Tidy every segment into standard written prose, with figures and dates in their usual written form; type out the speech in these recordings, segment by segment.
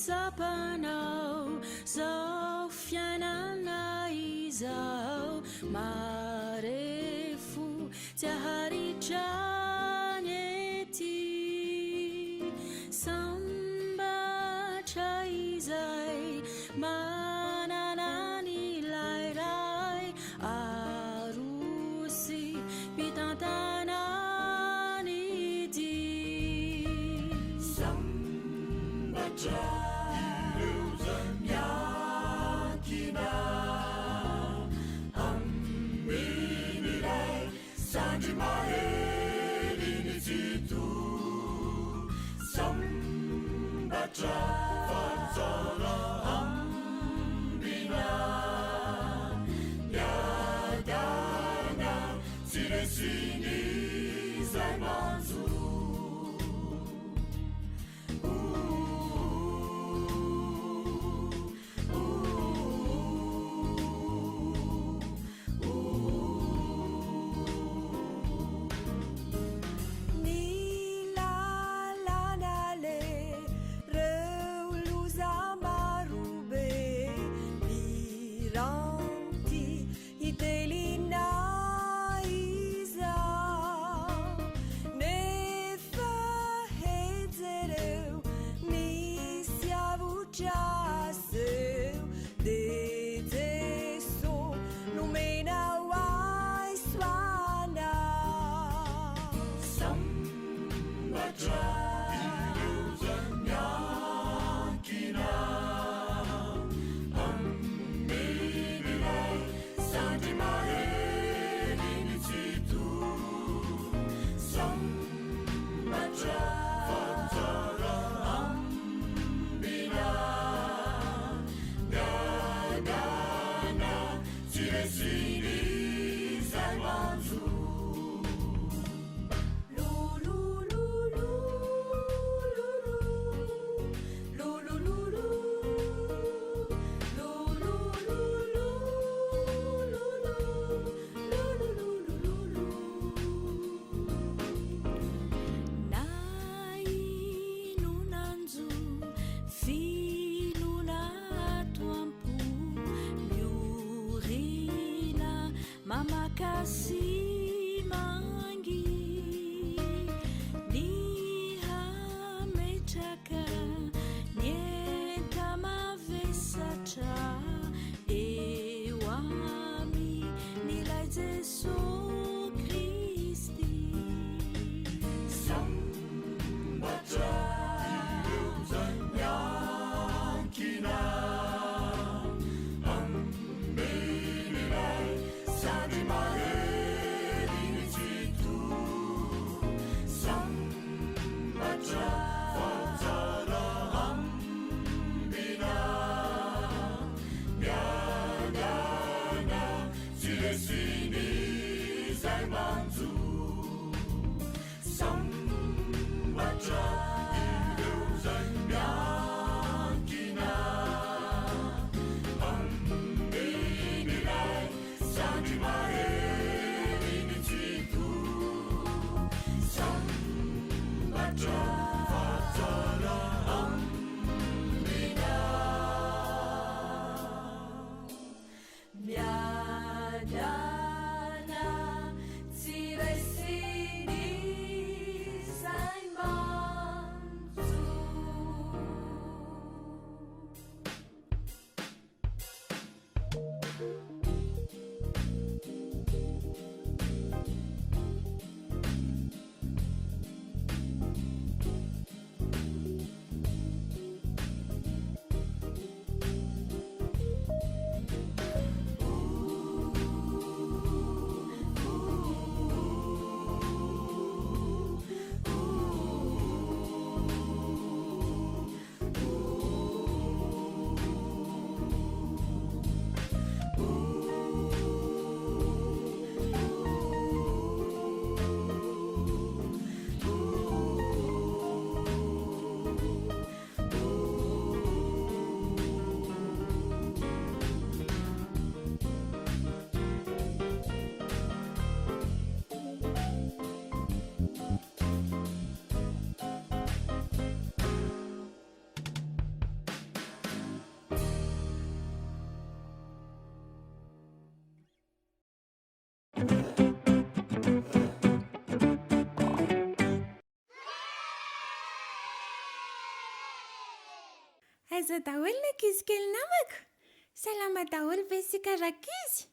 tsapanao zao fiainana izao marefo tsy aharitrany ety sambatra izay manana ny layray arosy mpitantanany ity sambatra ireo zay miankina amin'ny ray sandry maheliny tsito sambatra fanjara ambina miadana tsy resiny zay manjo miadana tsy resy Aiza daholo ny ankizy kely namako? Salama daholo ve sika rakizy?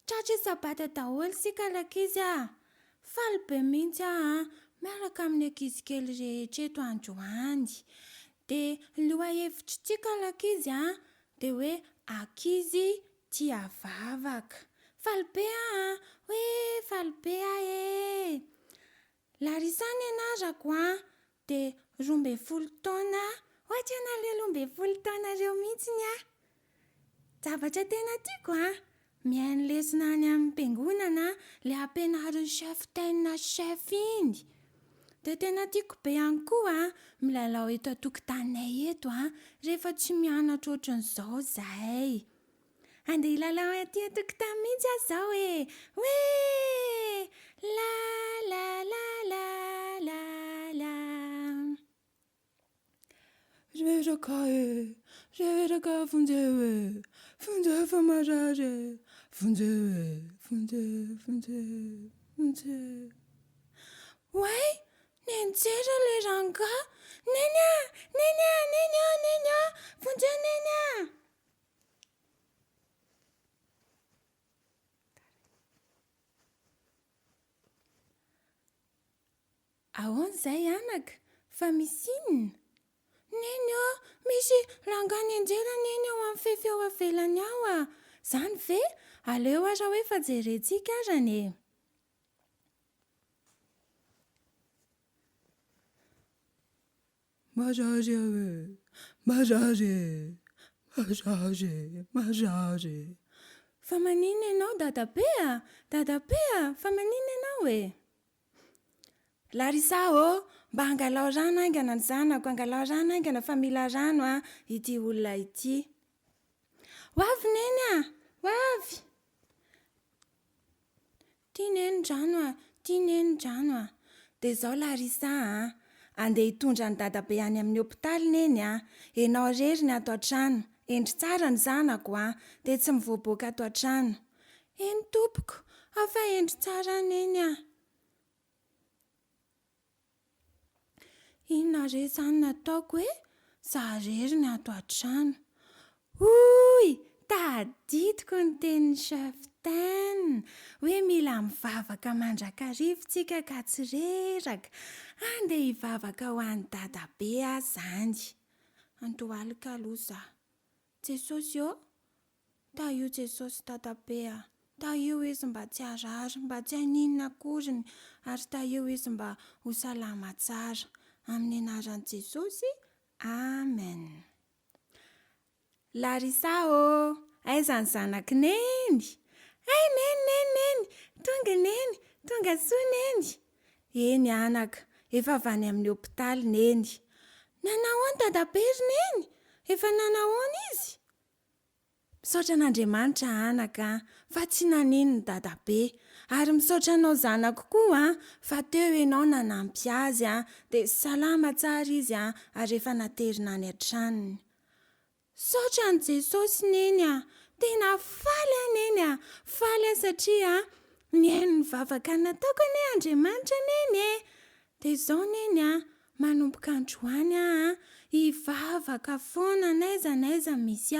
Tratra sabata daholo sika rakizy faly be mihitsy miaraka amin'ny ankizy kely rehetra eto androany. Dia lohahevitrintsika rakizy dia hoe ankizy tia vavaka. Faly be hoe faly be e. Larisany anarako dia 12 taona. Ohatra ianareo 12 taona ireo mihitsiny Zavatra tena tiako mihaino lesona any amin'ny mpiangonana ilay ampianarin'ny chef tena chef iny. Dia tena tiako be ihany koa milalao eto an-tokotaninay eto rehefa tsy mianatra ohatran'izao izahay. Andeha hilalao aty an-tokotany mihitsy izao hoe la la la la la la. Reraka funzewe fa marare funze. Wai, nentsera le ranga. Nenya, funze nenya. Ahoana izay anaka? Fa misy inona? Neny misy rangany anjera neny ao amin'ny fefy ao avelany ao Zany ve? Aleo aza hoe fa jerentsika arany e. Marare. Fa maninona ianao dadabe fa maninona ianao e? Larisa mba angalao rano aingana ny zanako, angalao rano aingana fa mila rano ity olona ity. Hoavy neny hoavy. Tia neny rano Dia izao Larisa andeha hitondra ny dadabe any amin'ny hopitaly neny ianao rery ny ato an-trano. Endry tsara ny zanako dia tsy mivoaboaka ato an-trano. Eny tompoko, afa endry tsara neny Inona re izany nataoko hoe za rery ny ato an-trano. Hoy, tadidiko ny tenin'ny chef ten hoe mila mivavaka mandrakarivotsika ka tsy reraka. Andeha hivavaka ho an'ny dadabe zany. Antoalika aloha za. Jesosy ta io Jesosy dadabe ta io izy mba tsy harary, mba tsy haninona akoriny, ary ta io izy mba ho salama tsara. Amin'ny anaran'i Jesosy, amen. Larisa aiza ny zanaka neny? Ay neny, tonga soa neny. Eny anaka, efa avy any amin'ny hopitaly neny. Nanahoana dadabery neny? Efa nanahoana izy? Misaotra an'Andriamanitra anaka fa tsy nanino ny dadabe. Ary misaotra anao zanako koa fa teo ianao nanampy azy dia salama tsara izy ary efa naterina any an-tranony. Saotra an' Jesosy neny tena faly neny faly satria nihaino ny vavaka nataoko ane Andriamanitra neny Dia izao neny manomboka androany hivavaka foana n'aiza misy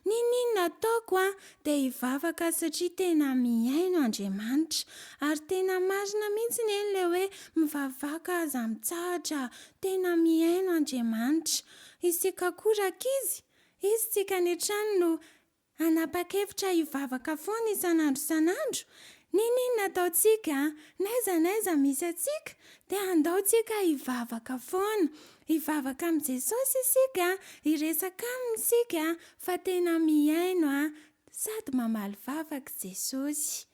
ninona ataoko dia hivavaka satria tena mihaino Andriamanitra ary tena marina mihitsy neny ilay hoe mivavaka aza mitsahatra tena mihaino Andriamanitra. Isika koa rakizy, izy tsika any an-trano no anapa-kevitra hivavaka foana isan'andro. Ninona ataontsika n'aiza misy atsika dia andaontsika hivavaka foana. Hivavaka amin'ny Jesosy isika, hiresaka amintsika fa tena mihaino sady mamaly vavaka Jesosy.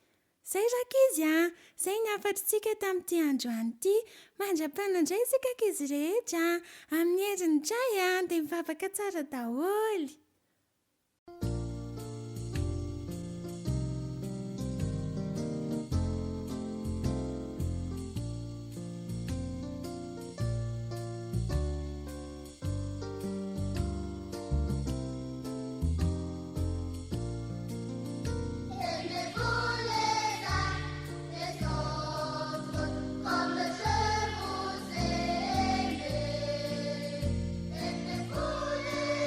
Zay rakizy zay ny afatritsika tamin'ity androany ity. Mandra-paina indray isika ankizy rehetra amin'ny herin'ny Dray dia mivavaka tsara daholo. Comme je vous aimais,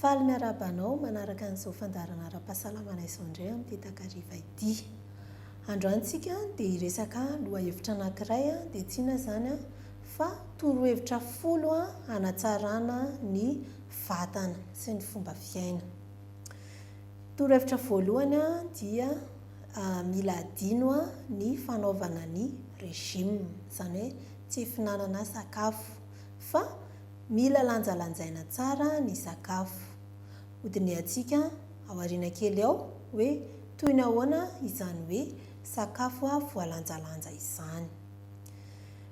Faly miarabanao manaraka an'izao fandarana ara-pahasalamana izao indray amin'ity takariva ity. Androantsika dia hiresaka lohahevitra anankiray dia tsinona izany fa torohevitra 10 hanatsarana ny vatana sy ny fomba fiaina. Torohevitra voalohany dia mila adino ny fanaovana ny régime, izany hoe tsy finanana sakafo fa mila lanjalanjaina tsara ny sakafo. Hodineantsika ao aoriana kely ao hoe toy ny ahoana izany hoe sakafo voalanjalanja izany.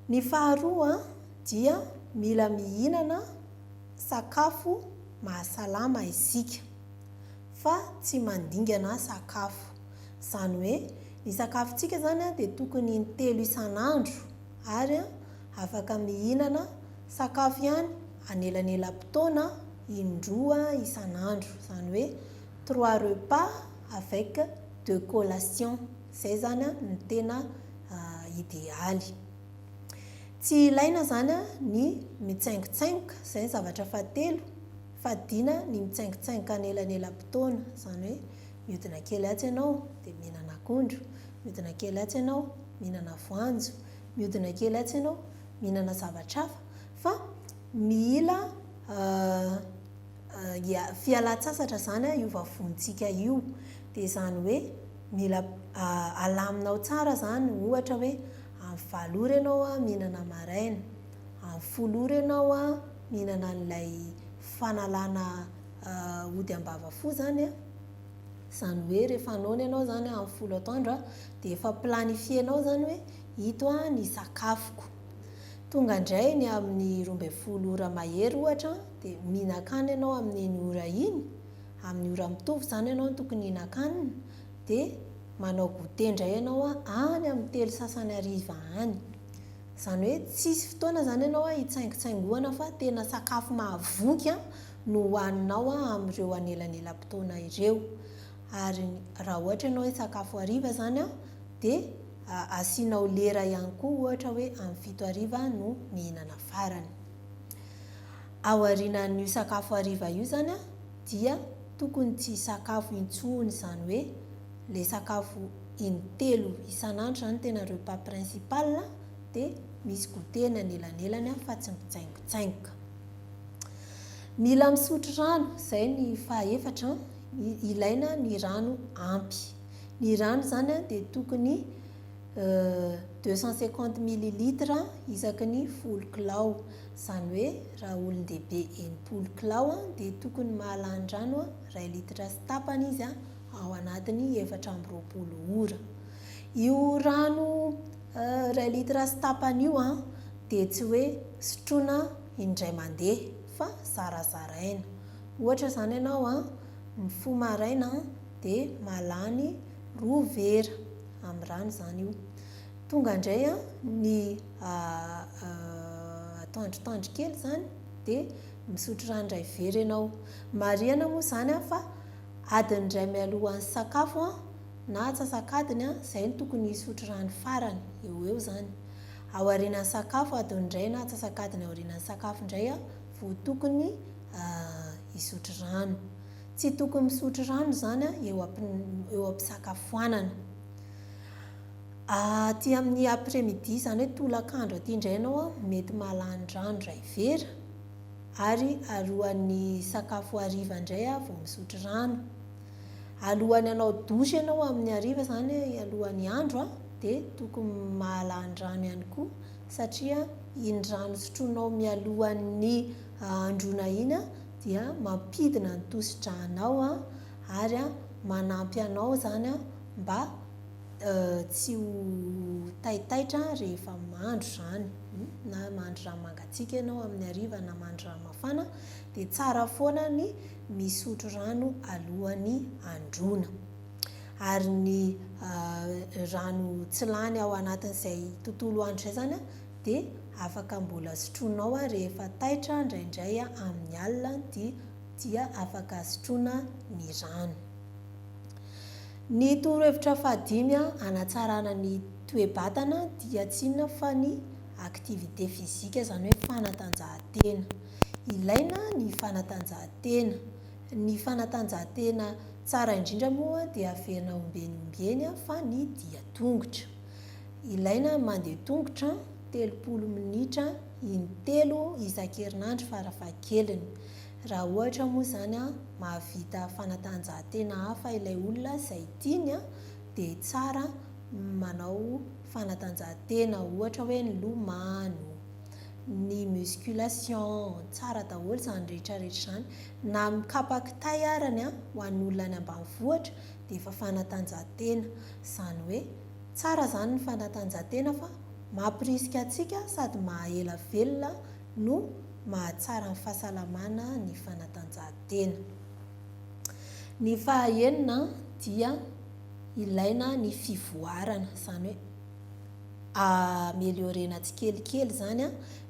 Ny faharoa dia mila mihinana sakafo mahasalama isika fa tsy mandingana sakafo. Izany hoe ny sakafontsika zany dia tokony intelo isan'andro ary afaka mihinana sakafo ihany anelanelam-potoana indroa isan'andro, izany hoe 3 repas avec 2 collations. Izay zany ny tena idéaly. Tsy ilaina zany ny mitsaingotsaingoka, izay zavatra fahatelo, fahadina ny mitsaingotsaingoka anelanelam-potoana, izany hoe mihodina kely atsy ianao dia mihinana akondro, mihodina kely atsy ianao mihinana voanjo, mihodina kely atsy ianao mihinana zavatra hafa, fa mila fialan-tsasatra zany io vavontsika io. Dia izany hoe mila alaminao tsara zany, ohatra hoe amin'ny 7 ora ianao mihinana maraina, amin'ny 10 ora ianao mihinana an'ilay fanalana ody ambava fo zany izany hoe rehefa noana ianao zany amin'ny 10 atoandro dia efa planifienao zany hoe ito ny sakafoko. Tonga indray ny amin'ny 12 ora mahery ohatra dia mihinan-kanina ianao amin'ny ora iny, amin'ny ora mitovy zany ianao tokony hihinan-kanina, dia manao goûter indray ianao any amin'ny 3 sasany hariva any. Izany hoe tsisy fotoana zany ianao hitsaingotsaingoana fa tena sakafo mahavoky no hohaninao amin'ireo anelanelam-potoana ireo. Ary raha ohatra ianao hoe sakafo hariva zany dia asianao lera ihany koa, ohatra hoe amin'ny 7 hariva no mihinana farany. Ao aorianan'io sakafo hariva io zany dia tokony tsy sakafo intsony, izany hoe le sakafo intelo isan'andro zany tena repas principal, dia misy goûter ny anelanelany fa tsy mitsaingotsaingoka. Mila misotro rano, izay ny fahaefatra, ilaina ny rano ampy. Ny rano zany dia tokony 250 millilitres isaky ny 10 kilao, izany hoe raha olon-dehibe 80 kilao dia tokony mahalany rano 2 litatra sy tapany izy ao anatiny 420 ora. Io rano 2 litatra sy tapany io dia tsy hoe sotroina indray mandeha fa zarazaraina. Ohatra zany ianao mifoha maraina dia mahalany 2 vera amin'ny rano zany io. Tonga indray ny atoandrotandro kely zany dia misotro rano 2 vera ianao. Marihana moa zany fa adiny 2 mialohan'ny sakafo na atsasakadiny izay no tokony hisotro rano farany, eo zany. Ao aorian'ny sakafo adiny 2 na atsasakadiny ao aorian'ny sakafo indray vao tokony hisotro rano. Tsy tokony misotro rano zany eo am-pisakafoanana. Aty amin'ny après-midi, izany hoe tolakandro aty indray ianao mety mahalany rano 2 vera, ary alohan'ny sakafo hariva indray vao misotro rano. Alohan'ny anao dosy ianao amin'ny hariva zany, alohan'ny andro dia tokony mahalany rano ihany koa, satria iny rano sotronao mialohan'ny androna iny dia mampidina ny tosi-dranao ary manampy anao zany mba tsy ho taitaitra rehefa mandro zany, na mandro rano mangatsiaka ianao amin'ny hariva na mandro rano mafana, dia tsara foana ny misotro rano alohan'ny androna. Ary ny rano tsy lany ao anatin'izay tontolo andro izay zany dia afaka mbola sotroinao rehefa taitra indraindray amin'ny alina dia afaka sotroina ny rano. Ny torohevitra 5 hanatsarana ny toe-batana dia tsy inona fa ny activité physique, izany hoe fanatanjahantena. Ilaina ny fanatanjahantena ny fanatanjahantena tsara indrindra moa dia averina ombeniombeny fa ny dia tongotra. Ilaina mandeha tongotra 30 minitra in-telo isan-kerinandro farafahakeliny. Raha ohatra moa zany mahavita fanatanjahantena hafa ilay olona izay tiany dia tsara manao fanatanjahantena ohatra hoe ny lomano, ny musculation, tsara daholo izany rehetrarehetra izany. Na mikapaky tay arany ho an'ny olona any ambanivohitra dia efa fanatanjahantena. Izany hoe tsara izany ny fanatanjahantena fa mampirisika antsika sady mahaela velona no mahatsara ny fahasalamana ny fanatanjahantena. Ny fahaenina dia ilaina ny fivoarana, izany hoe améliorena tsikelikely izany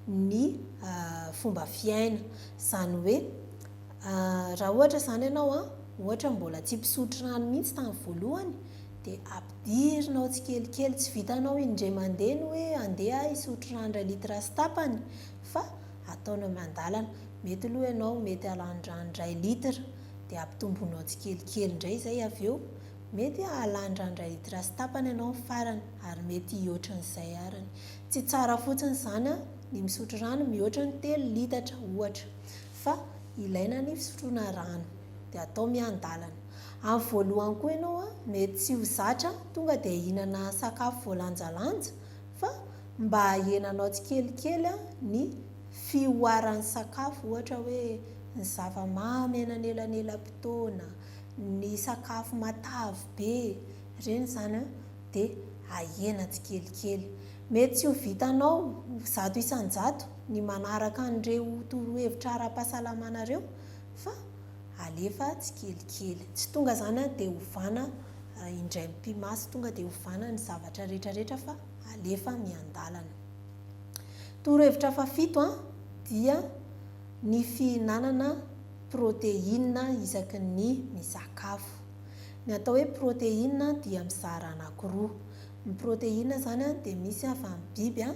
ny fomba fiaina. Izany hoe raha ohatra izany ianao ohatra mbola tsy mpisotro rano mihitsy tamin'ny voalohany dia ampidirinao tsikelikely, tsy vitanao indray mandeha ny hoe andeha hisotro rano 2 litre sy tapany fa ataonao mandalana. Mety aloha ianao mety alany rano 2 litre dia ampitombonao tsikelikely indray izay avy eo mety alany rano 2 litre sy tapany ianao ny farany ary mety hihoatran'izay arany. Tsy tsara fotsiny izany ny misotro rano mihoatra ny 3 litatra ohatra, fa ilaina ny fisotroana rano dia atao miandalana. Amin'ny voalohany koa ianao mety tsy ho zatra tonga dia hihinana sakafo voalanjalanja fa mba hahenanao tsikelikely ny fioaran'ny sakafo, ohatra hoe ny zavamamy elanelanela-potoana, ny sakafo matavy be, ireny izany dia ahena tsikelikely. Mety tsy ho vitanao 100 isan-jato ny manaraka an'ireo torohevitra ara-pahasalamana ireo fa alefa tsikelikely. Tsy tonga izany dia hovana indray mpimasy, tonga dia hovana ny zavatra rehetrarehetra fa alefa miandalana. Torohevitra fafito dia ny fihinanana protéine isaky ny misakafo. Ny atao hoe protéine dia mizara anankiroa. Ny protéine izany dia misy avy amin'ny biby,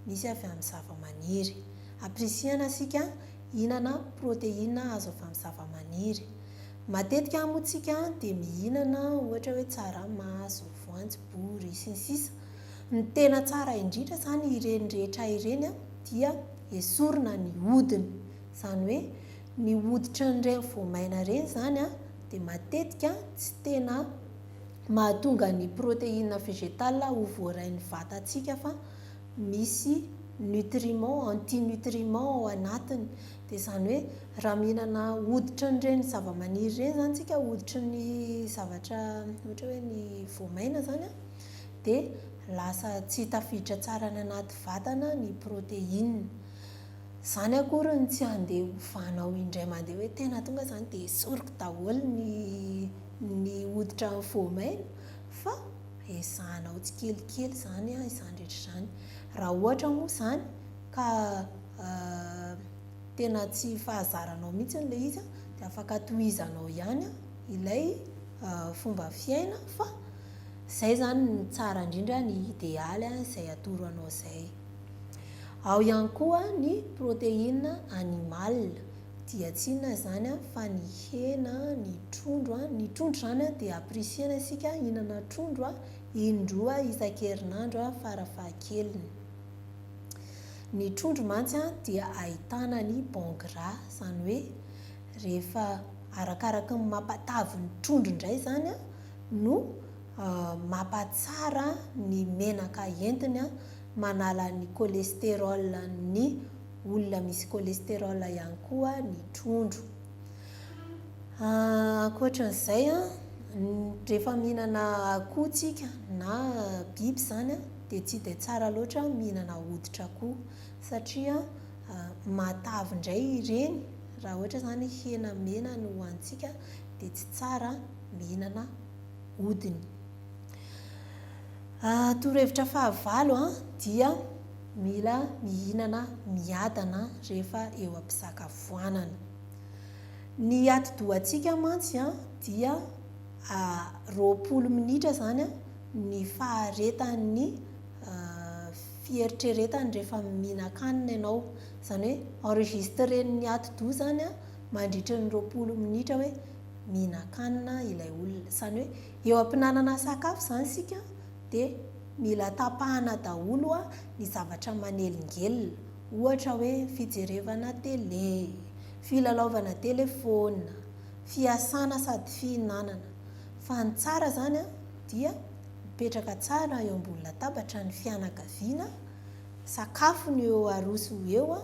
misy avy amin'ny zavamaniry. Aprisihana isika hihinana protéine azo avy amin'ny zavamaniry. Matetika moa tsika dia mihinana ohatra hoe tsaramaso, voanjobory sy ny sisa. Ny tena tsara indrindra izany ireny rehetra ireny dia esorina ny hodiny, izany hoe ny hoditra n'ireny voamaina ireny izany dia matetika tsy tena mahatonga ny protéine végétale ho voarain'ny vatantsika fa misy nutriments, antinutriments ao anatiny. Dia izany hoe raha mihinana hoditra n'ireny zavamaniry ireny izany tsika, hoditra ny zavatra ohatra hoe ny voamaina izany dia lasa tsy tafiditra tsara ny anaty vatana ny protéine. Izany akory ny tsy andeha hovanao indray mandeha hoe tena tonga izany dia esoriko daholo ny hoditra ny voamaina, fa ezahanao tsikelikely izany izany rehetra izany. Raha ohatra moa izany ka tena tsy fahazaranao mihitsy ilay izy dia afaka tohizanao ihany ilay fomba fiaina, fa izay izany ny tsara indrindra, ny idéaly izay atoro anao izay. Ao ihany koa ny protéine animale dia tsy inona izany fa ny hena, ny trondro. Ny trondro izany dia aprisihana isika hihinana trondro in-droa isan-kerinandro farafahakeliny. Ny trondro mantsy dia ahitana ny bon gras, izany hoe rehefa arakaraka ny mampatavy ny trondro indray izany no mampatsara ny menaka entiny, manala ny cholestérol ny olona misy cholestérol ihany koa ny trondro. Ankoatran'izay rehefa mihinana akoho tsika na biby izany dia tsy dia tsara loatra mihinana hoditra akoho satria matavy indray ireny. Raha ohatra izany hena mena no hohanintsika dia tsy tsara mihinana hodiny. Torohevitra fahavalo dia mila mihinana miadana rehefa eo am-pisakafoanana. Ny ati-dohantsika mantsy dia 20 minitra izany ny faharetan'ny fieritreretany rehefa mihinan-kanina ianao. Izany hoe enregistren'ny ati-doha izany mandritra ny 20 minitra hoe mihinan-kanina ilay olona. Izany hoe eo am-pihinanana sakafo izany sika dia mila tapahana daholo ny zavatra manelingelina, ohatra hoe fijerevana télé, filalaovana telefona, fiasana sady fihinanana. Fa ny tsara zany dia mipetraka tsara eo ambony latabatra ny fianakaviana, sakafo ny eo aroso eo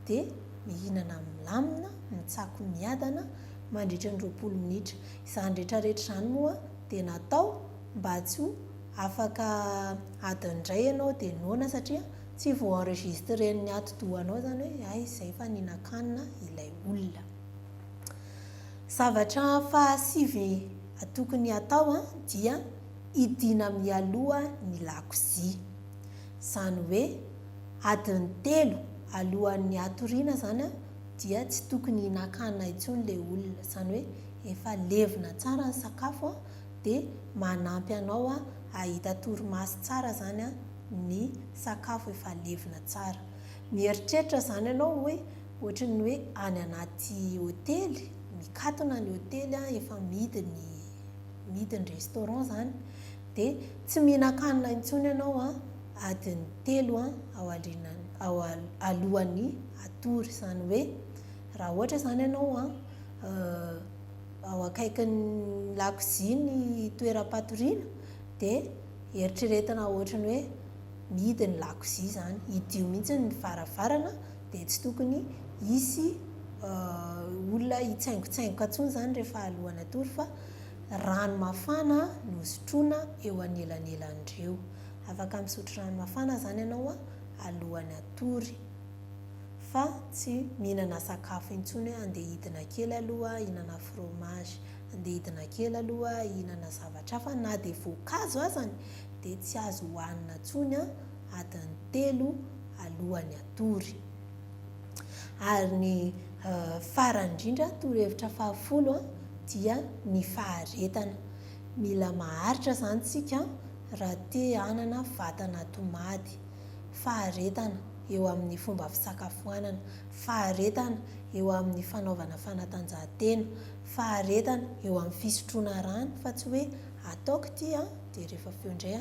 dia mihinana milamina, mitsako miadana mandritra ny 20 minitra. Izany rehetrarehetra izany moa dia natao mba tsy ho afaka adiny iray ianao dia noana, satria tsy voenregistren'ny atidohanao zany hoe ay izay fa nihinan-kanina ilay olona. Zavatra fahasivy tokony atao dia idina mialoha ny lakozia. Izany hoe adiny 3 alohan'ny atoriana zany dia tsy tokony hihinan-kanina intsony ilay olona. Izany hoe efa levina tsara ny sakafo dia manampy anao ahita torimaso tsara zany ny sakafo efa levina tsara. Mieritreritra zany ianao hoe ohatran'ny hoe any anaty hôtely, mikatona ny hôtely efa midy ny restaurant zany, dia tsy mihinan-kanina intsony ianao adiny 3 alohan'ny atory. Izany hoe raha ohatra zany ianao ao akaikin'ny lakozia ny toeram-patoriana dia eritreretina ohatran'ny hoe midy ny lakozia zany, idio mihitsy ny varavarana dia tsy tokony hisy olona hitsaingotsaingoka intsony zany rehefa alohan'ny atory, fa rano mafana no sotroina eo anelanelandreo. Afaka misotro rano mafana zany ianao alohan'ny atory, fa tsy mihinana sakafo intsony andeha hidina kely aloha hihinana fromage, andeha hidina kely aloha hihinana zavatra hafa na dia voankazo azany dia tsy azo hohanina intsony adiny 3 alohan'ny atory. Ary ny farany indrindra torohevitra fahafolo dia ny faharetana. Mila maharitra zany tsika raha te hanana vatana tomady. Faharetana eo amin'ny fomba fisakafoanana, faharetana eo amin'ny fanaovana fanatanjahantena, faharetana eo amin'ny fisotroana rano, fa tsy hoe ataoko dia rehefa avy eo indray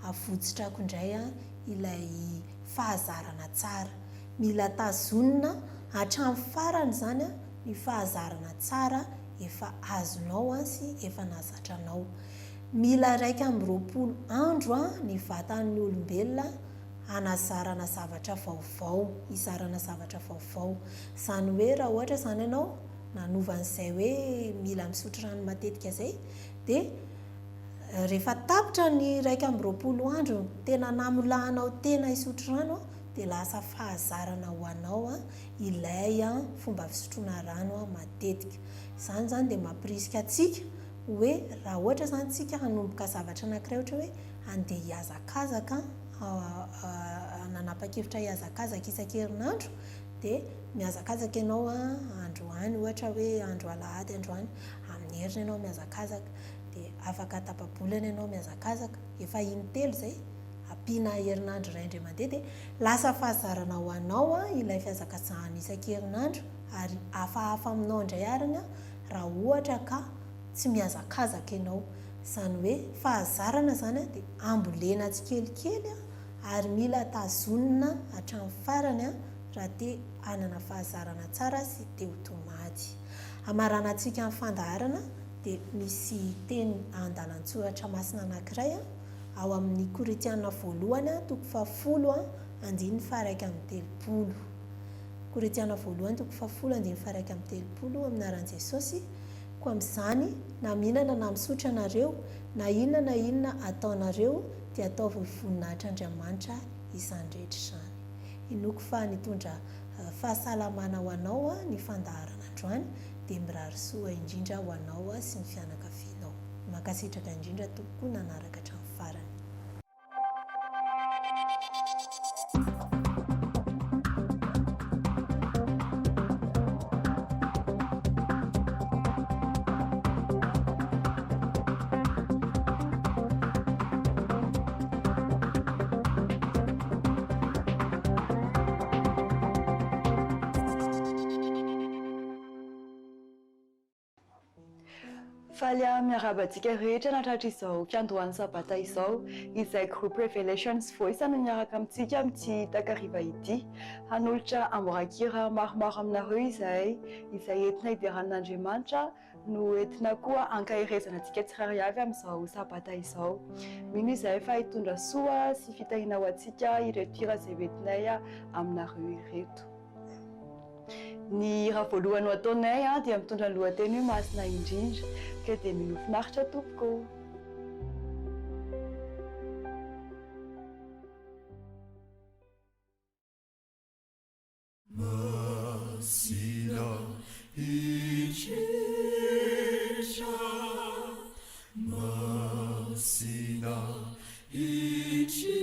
avotsitrako indray ilay fahazarana tsara. Mila tazonina hatramin'ny farany zany ny fahazarana tsara efa azonao sy efa nazatranao. Mila 120 andro ny vatan'ny olombelona hanazarana zavatra vaovao, hizarana zavatra vaovao. Izany hoe raha ohatra zany ianao nanovan'izay hoe mila misotro rano matetika izay, dia rehefa tapitra ny 120 andro tena namolahanao tena hisotro rano dia lasa fahazarana ho anao ilay fomba fisotroana rano matetika. Izany zany dia mampirisika atsika hoe raha ohatra zany tsika hanomboka zavatra anankiray ohatra hoe andeha hiazakazaka, nanapa-kevitra hiazakazaka isan-kerinandro, dia miazakazaka ianao androany, ohatra hoe andro alahady androany, amin'ny heriny ianao miazakazaka, dia afaka tapa-bolana ianao miazakazaka, efa in-telo izay ampiana herinandro iray indray mandeha, dia lasa fahazarana ho anao ilay fiazakazahana isan-kerinandro, ary hafahafa aminao indray ariny raha ohatra ka tsy miazakazaka ianao. Izany hoe fahazarana zany dia ambolena tsikelikely ary mila tazonina hatramin'ny farany raha te hanana fahazarana tsara sy te ho tomady. Hamarana antsika amin'ny fandaharana dia misy teny an-dalan-tsoratra masina anankiray ao amin'ny Korinthiana voalohany 10:1-30. Korinthiana voalohany 10:1-30 amin'ny aran'i Jesosy: ko amin'izany na mihinana na misotro ianareo, na inona na inona ataonareo dia ataovy voninahitra Andriamanitra izany rehetra izany. Inoko fa nitondra fahasalamana ho anao ny fandaharana androany, dia mirary soa indrindra ho anao sy ny fianakavianao. Mankasitraka indrindra tompoko nanaraka hatramin'ny farany. faly miarabantsika rehetra natratra izao fiandohan'ny sabata izao izay group Revelations Voice no miaraka amintsika amin'ity takariva ity hanolotra amborakira maromaro aminareo izay entina hidiran'Andriamanitra no entina koa ankahirezana antsika tsirairay avy amin'izao sabata izao. Mino izay fa hitondra soa sy fitahina ho antsika ireto hira izay entinay aminareo ireto. Ny raha voalohany ho ataonay dia mitondra ny lohateny hoe masina indrindra ka dia minofinaritra tompoko. Masina indrindra, masina indrindra,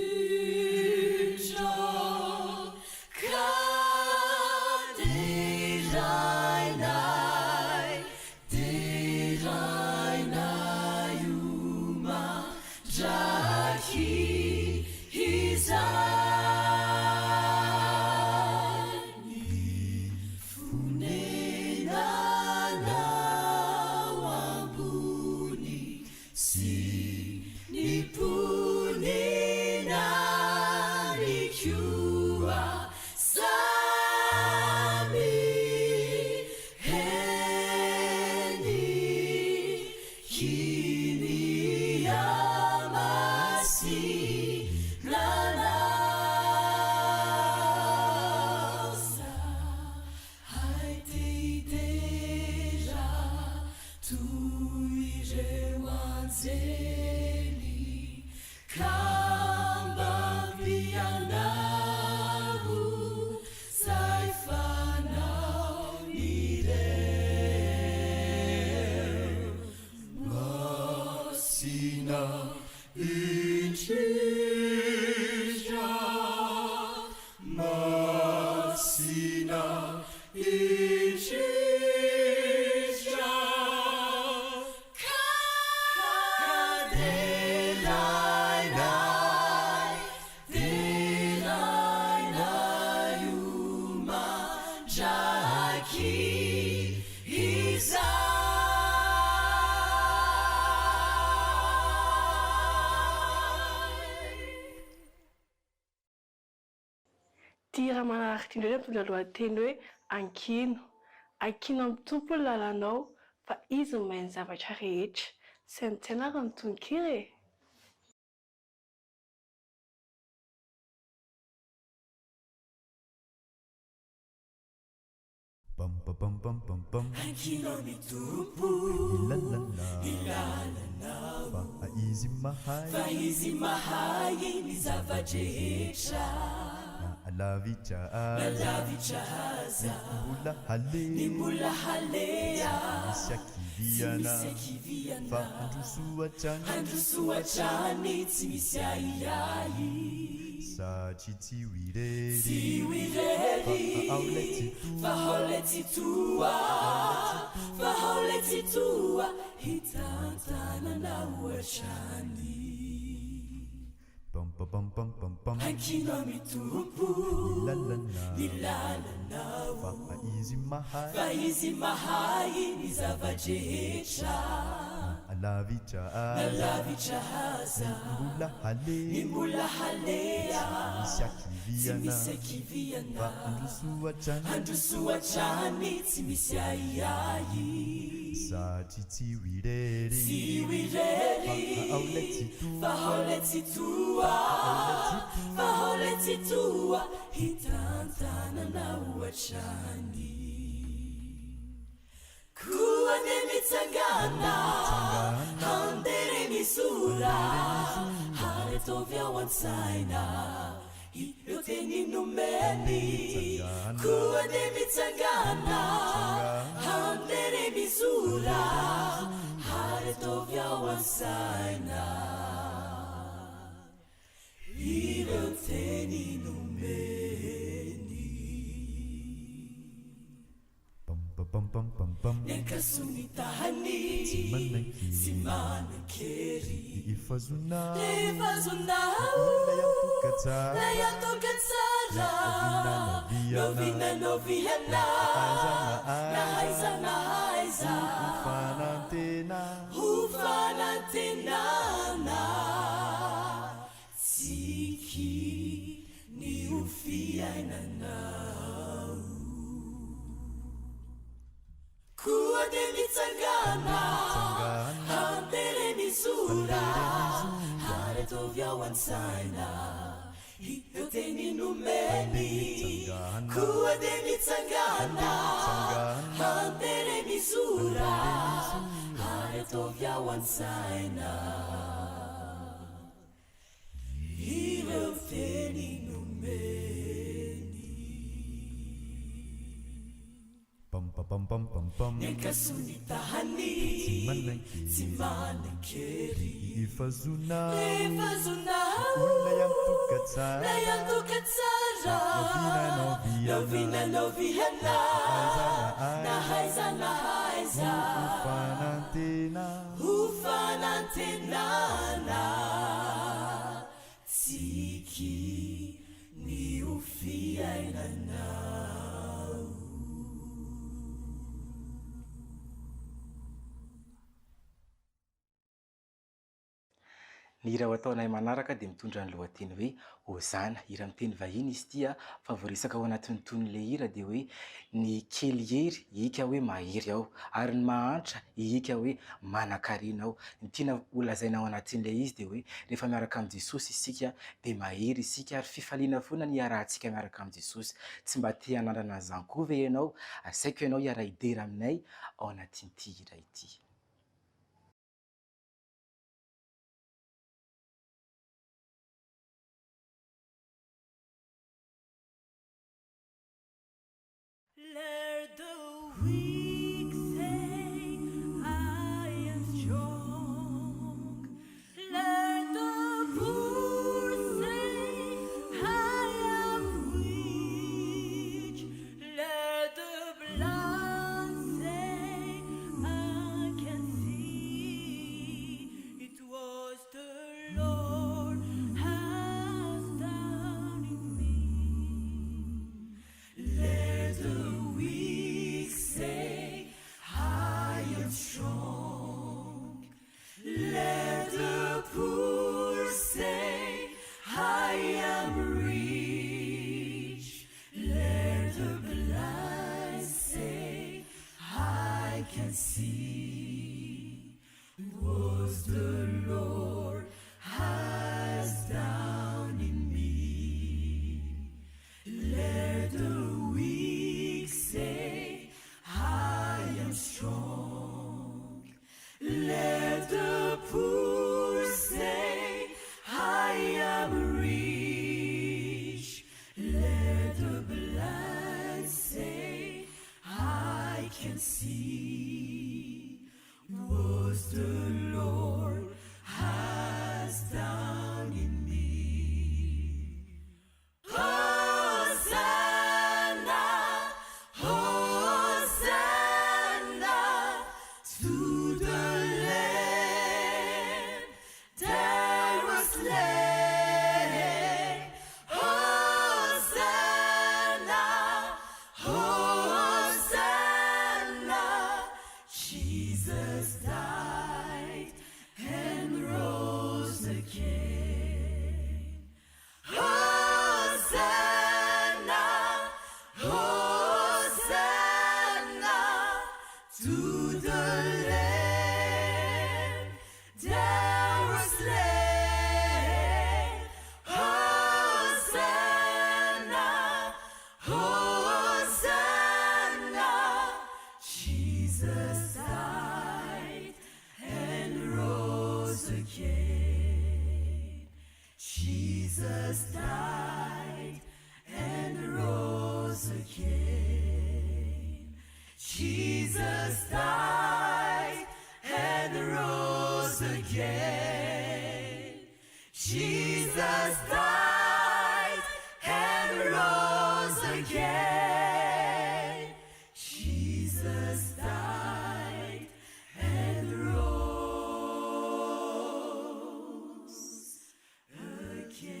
Tira manaraka indrindra mitondra lohateny hoe ankino. Ankino amin'ny tompo ny lalanao fa izy no mahay ny zavatra rehetra. Saintsy ary ny tononkira e. Ankino ny tompo ilalanao, fa izy mahay ny zavatra rehetra. Nalavitra aza ny mbola halea, misy akiviana handrosoatrany tsy misy aiai. Satria tsy hoirery fa haoletsy toa hitantanana ohatrany. Ankino mitompo ny lalanao, fa izy mahay ny zavatra rehetra. Nalavitra aza ny mbola halea, tsy misy akiviana handrosoatrany tsy misy aiai. Satria tsy hoirery fa haoletsy toa hitantanana ohatrany. Koa ne mitsangana handere misora, hare tovy ao an-tsaina ireo teny nomeny. Koa ne mitsangana handere misora, hare tovy ao an-tsaina ireo teny nomeny. Niankasony tahany sy manan-kery, lefazonao lay antoka tsara, noviana nahaizana aiza Ufanantenana Tsiki ni ufiainanao Kua de mitsangana Handere mizura Haretovia wansaina Hitoteni numeni Kua de mitsangana Handere mizura Haretovia wansaina Hitoteni numeni Pam pam pam pam Nekasunitahani Simanakeri Ifazuna Ifazuna Layantukatsara Novina novihana Nahaiza Ufanantenana Tsiki ni ufiainanao Ny hira ho ataonay manaraka dia mitondra ny lohateny hoe Hozana. Hira miteny vahiny izy tia fa voaresaka ao anatin'ny tonon'ilay hira dia hoe ny kely hery ihika hoe mahery aho ary ny mahantra ihika hoe manan-karena aho. Ny tiana holazaina ao anatin'ilay izy dia hoe rehefa miaraka amin'ny Jesosy isika dia mahery isika ary fifaliana foana ny arahantsika miaraka amin'ny Jesosy. Tsy mba te hanandrana an'izany koa ve ianao? Asaiko ianao hiara idera aminay ao anatin'ity hira ity. Let the weak say I am strong. Let the poor say I am weak. Let the blind say I can see. It was the Lord has done in me. Let the weak say I am strong. Let the poor say I am rich. Let the blind say I can see. It was the Lord has done in me. Let the weak say I am strong. Let the poor say I am rich. Let the blind say I can see. It was the Lord has done in me. Hosanna, Hosanna to the Lamb that was slain. Hosanna, Hosanna, Jesus died and rose again. Hosanna, Hosanna to the Lamb that was slain. Hosanna, Hosanna, Jesus died and rose again. Jesus died and rose again. Jesus died and rose again. Jesus died and rose again. Jesus died and rose again.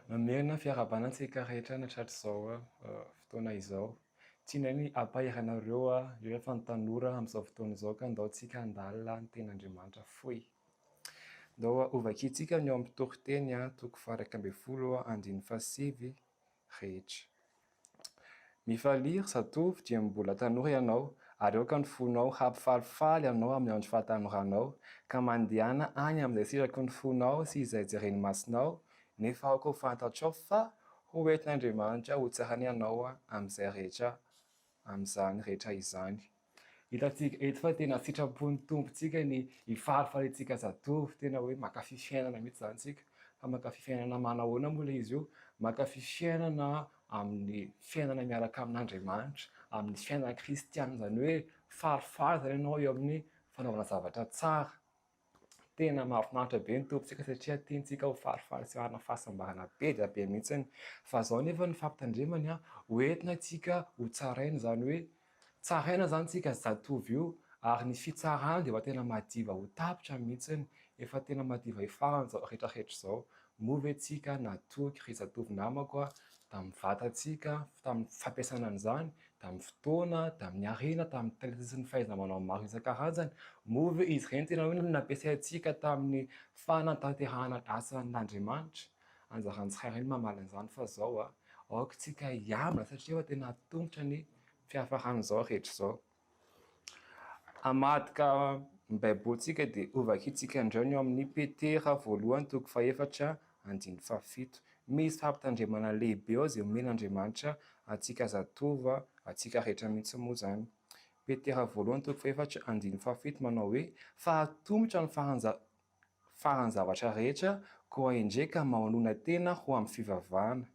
mamerina fiarabanantsika rehetra natratrizao fotoana izao. Tiana ny ampaheranareo rehefa ny tanora amin'izao fotoana izao ka ndao tsika handalina ny ten'Andriamanitra foy. Ndao ovakitsika ny ao amin'ny toroteny toko 1:17 rehetra. Mifaliry zatovy dia mbola tanora ianao, ary aoka ny fonao hampifalifaly ianao amin'ny andro fahatanoranao, ka mandehana any amin'izay sitraky ny fonao sy izay jereny masonao, nefa aoka ho fantatrao fa ho entin'Andriamanitra ho tsarany ianao amin'izay rehetra amin'izany rehetra izany. Hitantsika eto fa tena sitrapon'ny tompontsika ny hifalifalintsika zatovy, tena hoe mankafy fiainana mihitsy zany tsika. Fa mankafy fiainana manahoana moa ilay izy io? Mankafy fiainana amin'ny fiainana miaraka amin'Andriamanitra, amin'ny fiainana kristiana, zany hoe falifaly zany ianao eo amin'ny fanaovana zavatra tsara. Tena mahafinaritra be ny tompontsika satria tiantsika ho falifaly sy hanana fahasambarana be dia be mihitsiny. Fa zao nefa ny fampitandremany ho entina tsika ho tsaraina, zany hoe tsaraina zany tsika zatovy io, ary ny fitsarana dia efa tena madiva ho tapitra mihitsiny, efa tena madiva hifarana zao rehetrarehetra zao. Moa ve tsika natoky ry zatovy namako tamin'ny vatantsika, tamin'ny fampiasana an'izany, tamin'ny fotoana, tamin'ny harena, tamin'ny talenta sy ny fahaiza-manao maro isan-karazany. Moa ve izy ireny tena hoe nampiasaintsika tamin'ny fanatanterahana asan'Andriamanitra? Anjaran'ny tsirairay ny mamaly an'izany fa zao aoka tsika hiamina satria efa tena tongotra ny fiafaran'izao rehetra zao. Amadika ny baibolitsika dia ovakitsika indray ny ao amin'ny Petera 1:4-7. Misy fampitandremana lehibe ao izay omen'Andriamanitra atsika zatovy, atsika rehetra mihitsy moa zany. Petera 1:4-7 manao hoe: fa atombotra ny farany zavatra rehetra, koa indreka manoloana tena ho amin'ny fivavahana.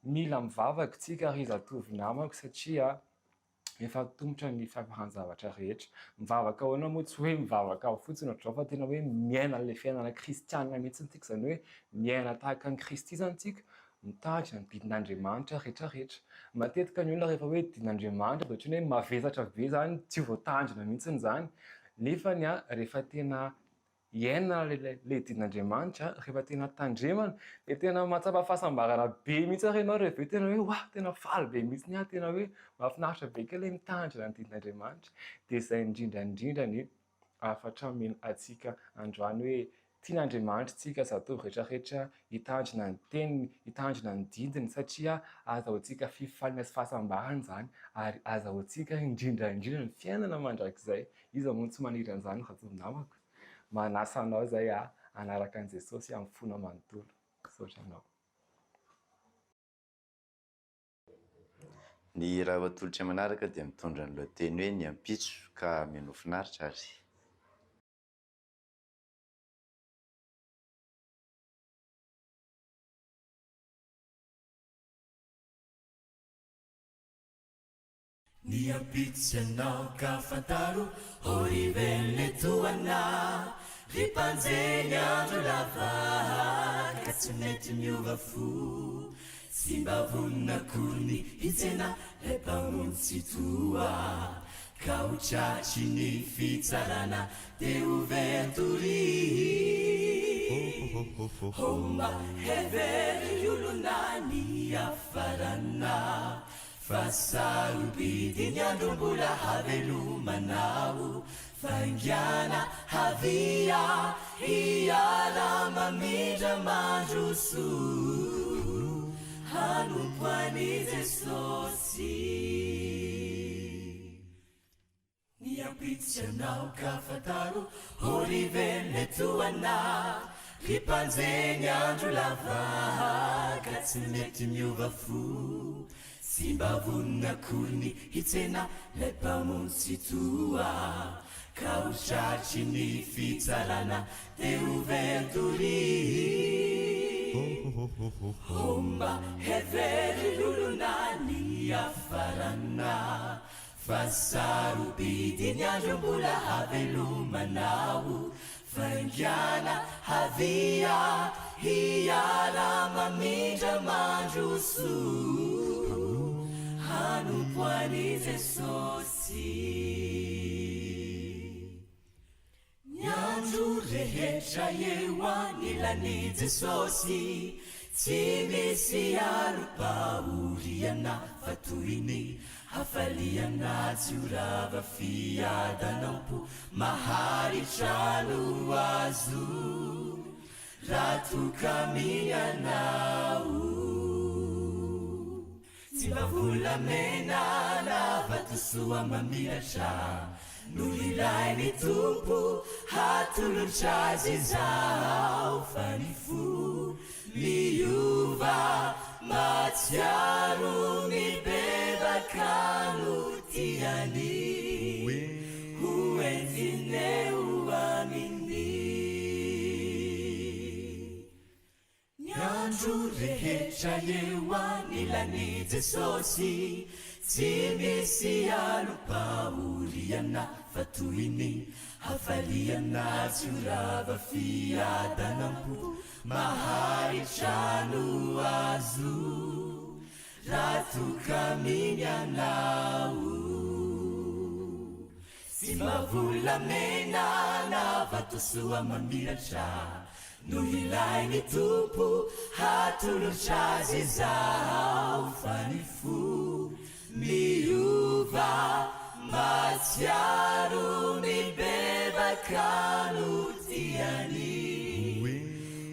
Mila mivavaka tsika ry zatovy namako satria efa tongotra ny fiafarany zavatra rehetra. Mivavaka ahoana moa? Tsy hoe mivavaka ao fotsiny ohatr'izao fa tena hoe miaina an'ilay fiainana kristiana mihitsy tsika, zany hoe miaina tahaka ny Kristy zany tsika, mitahatra ny didin'Andriamanitra rehetrarehetra. Matetika ny olona rehefa hoe didin'Andriamanitra dia ohatran'ny hoe mavesatra be zany, tsy voatandrina mihitsiny zany. Nefany rehefa tena iainana ilay didin'Andriamanitra, rehefa tena tandremana, dia tena mahatsapa fahasambarana be mihitsy ary ianao rehefa tena hoe wah, tena faly be mihitsy tena hoe mahafinaritra be kely ilay mitandrina ny didin'Andriamanitra. Dia izay indrindra ny afatra omena antsika androany hoe tian'Andriamanitra tsika zatovy rehetrarehetra hitandrina ny teniny, hitandrina ny didiny, satria azahoantsika fifaliana sy fahasambarana zany, ary azahoantsika indrindra ny fiainana mandrakizay. Iza moa tsy maniry an'izany zatovy namako? Manasa anao zay hanaraka an'i Jesosy amin'ny fona manontolo. Misaotra anao. Ny raha atolotra manaraka dia mitondra ny lohateny hoe ny ampitso ka mino finaritra ary. Ny ampitso ianao ka fantaro ho rivele toana, ry mpanjeny andro lava ka tsy mety miova fo, sy mba vonina kony hitsena lay mpamono tsy toa, ka ho tratry ny fitsarana dia ho ventory. Homba hevery olona ny afarana, fa sarobidi ny andro mbola havelomanao, faingiana havia hiara mamindra mandroso, hanompoany Jesosy. Ny ampitso ianao ka fantaro ho rivele toana, ry mpanjeny andro lava ka tsy mety miova fo, sy mba vonina kony hitsena lay mpamono tsy toa, ka ho tratry ny fitsarana dia ho ventory. Homba hevery olona ny afarana, fa sarobidi ny andro mbola havelomanao, faingiana havia hiara mamindra mandroso, hanompoany Jesosy. Ny andro andro rehetra eo anilany jesosy tsy misy alo-paoriana fa toyny hafaliana tsy orava fiadanampo maharitrano azo raha tokamianao tsy mavolamena navatosoa mamiratra no ilainy tompo hatolotrazy zao fa ny fo miova matsiaro mibebakano tiany hoentineo aminy ny andro rehetra eo anilany jesosy tsy misy alo-paoriana fa toyny hafaliana tsy orava fiadanampo maharitrano azo raha tokaminy anao tsy mavolamena navatosoa mamiratra no ilainy tompo hatolotrazy zao fa ny fo miova matsiaro mibebakano tiany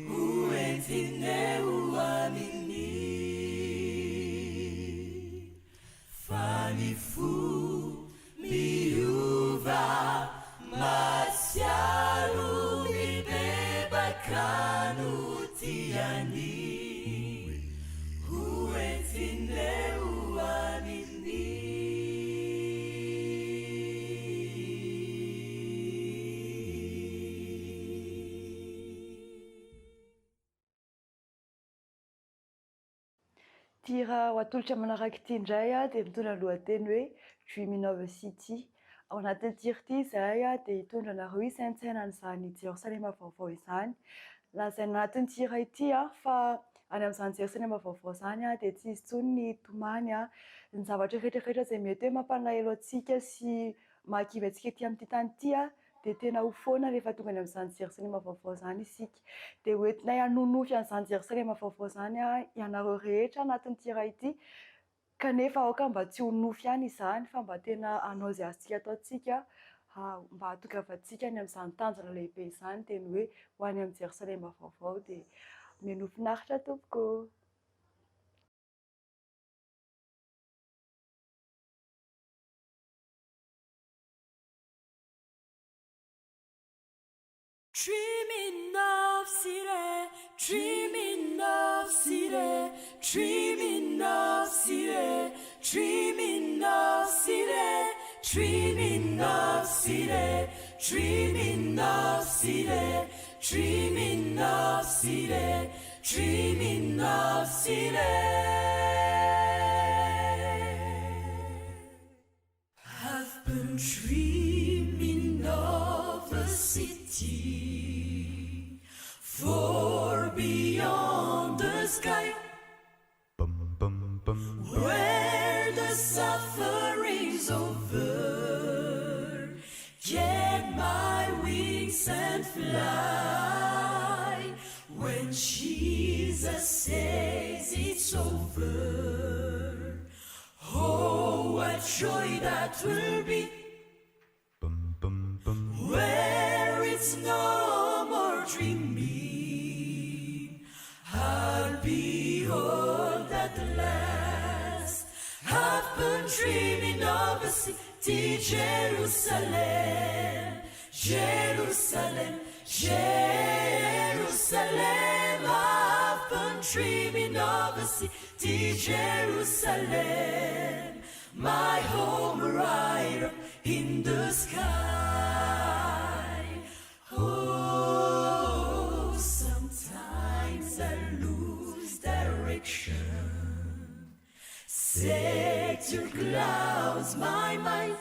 hoentineo aminy fa ny fo miova matsiaro mibebakano tiany hoentineo aminy tira ho atolotra manaraka ity indray dia mitondra lohateny hoe Dreaming City. Ao anatin'ny tira ity izay dia hitondra anareo isaintsaina n'izany Jerosalema vaovao izany. Lazaina anatin'ny tira ity fa any amin'izany Jerosalema vaovao izany dia tsy izy intsony ny tomany ny zavatra rehetrarehetra izay mety hoe mampalahelo antsika sy mahakivy antsika ety amin'ity tany ity dia tena ho foana rehefa tonga any amin'izany Jerosalema vaovao izany isika. Dia hoentinay hanonofy an'izany Jerosalema vaovao izany ianareo rehetra anatin'ny tira ity, kanefa aoka mba tsy ho nofy ihany izany fa mba tena hanao izay azontsika ataontsika mba hahatongavantsika any amin'izany tanjona lehibe izany dia ny hoe ho any amin'ny Jerosalema vaovao dia mihaino finaritra tompoko. Dreaming of city, dreaming of city, dreaming of city, dreaming of city, dreaming of city, dreaming of city, dreaming of city, dreaming of city. I've been dreaming of a city far beyond the sky, where the suffering's over. Get my wings and fly. When Jesus says it's over, oh, what joy that will be. Where it's no more dreaming, I'll behold at last. I've been dreaming of a city, Jerusalem, Jerusalem, Jerusalem. I've been dreaming of a city, Jerusalem, my home right up in the sky. Oh, sometimes I lose direction. Set your clouds my mind,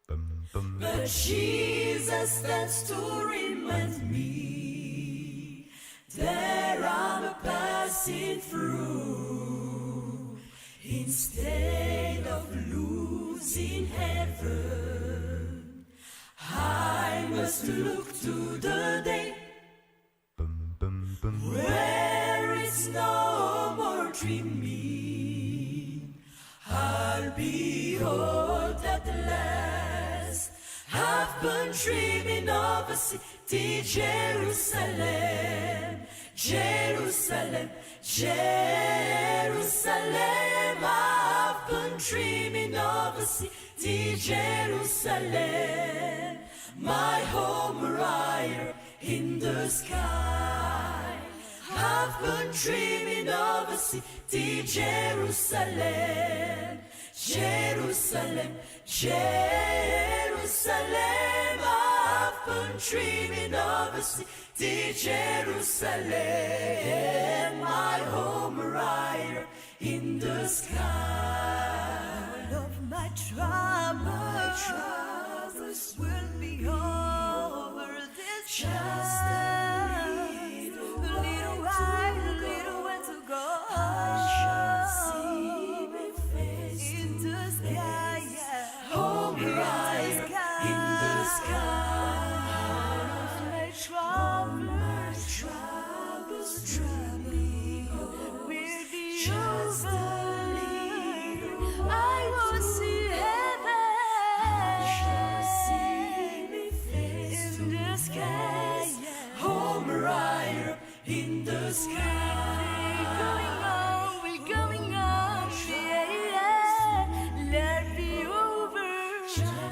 but Jesus stands to remind me that I'm passing through. Instead of losing heaven, I'm us to look to the day where it's no more dreaming. I'll be old at last. I've been dreaming of a city, Jerusalem, Jerusalem, Jerusalem. I've been dreaming of a city, Jerusalem, my home right in the sky. I've been dreaming of a city, Jerusalem, Jerusalem, Jerusalem. I've been dreaming of a city, Jerusalem, my home right in the sky. All of my troubles will be over this time. A little while to go. I shall see me face in the sky, home right in the sky. All of my troubles will be just a little. I will see heaven. I shall see me face in the sky, home right in the sky. We're going on, yeah. Let me over,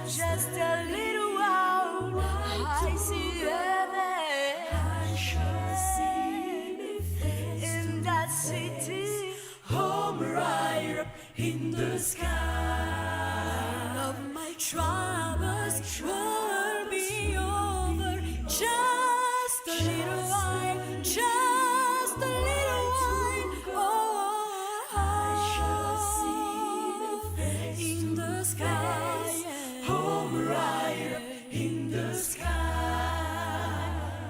just a little while. I see heaven. I shall see me face in that city, home right in the sky. All of my troubles will be over, just a little while, just a little while. Oh, I shall see the face in the sky, home right in the sky.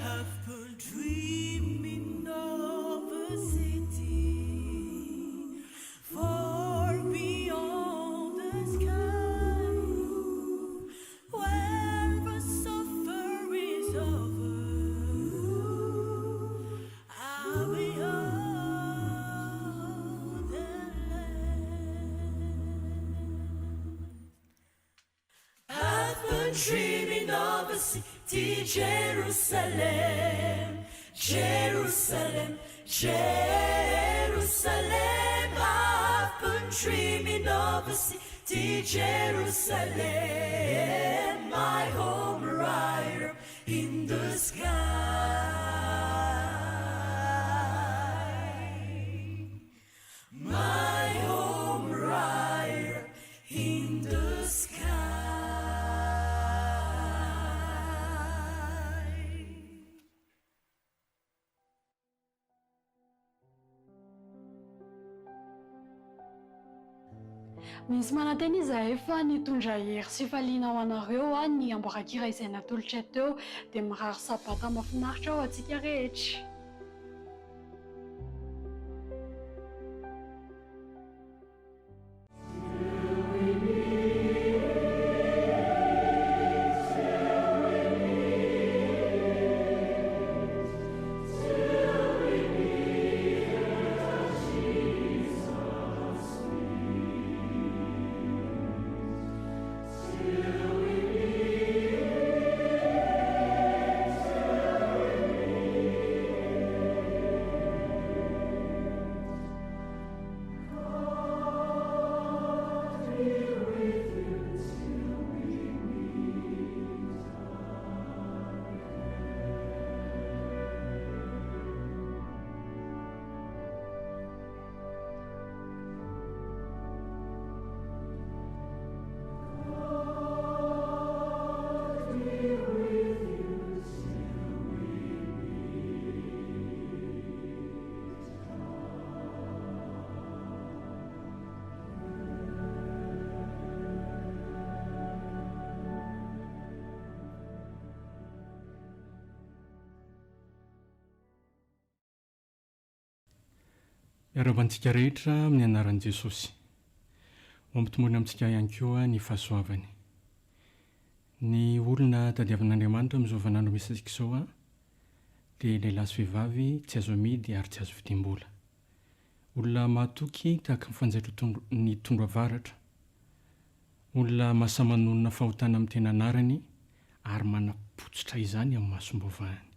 I've been dreaming of a city far beyond the sky, where the suffer is over. I'll be on the land. I've been dreaming of a city, Jerusalem, Jerusalem, Jerusalem. I've been dreaming of a city, Jerusalem, my home right in the sky, my home right in the sky. Misy mananteny izahay fa nitondra hery sy faliana ho anareo ny amboarakira izay natolotra teo dia mirary sabata mahafinaritra ao antsika rehetra. Miarabantsika rehetra amin'ny anaran'i Jesosy. Mampitomboina amintsika ihany koa ny fahasoavany. Ny olona tadiavan'Andriamanitra amin'izao vanandro misy antsika izao a dia lehilahy sy vehivavy tsy azo amidy ary tsy azo vidim-bola. Olona mahatoky tahaka ny fanjaitra ny tondro avaratra. Olona mahasamanonona fahotana amin'ny tena anarany ary manapotsitra izany amin'ny masom-bavahany.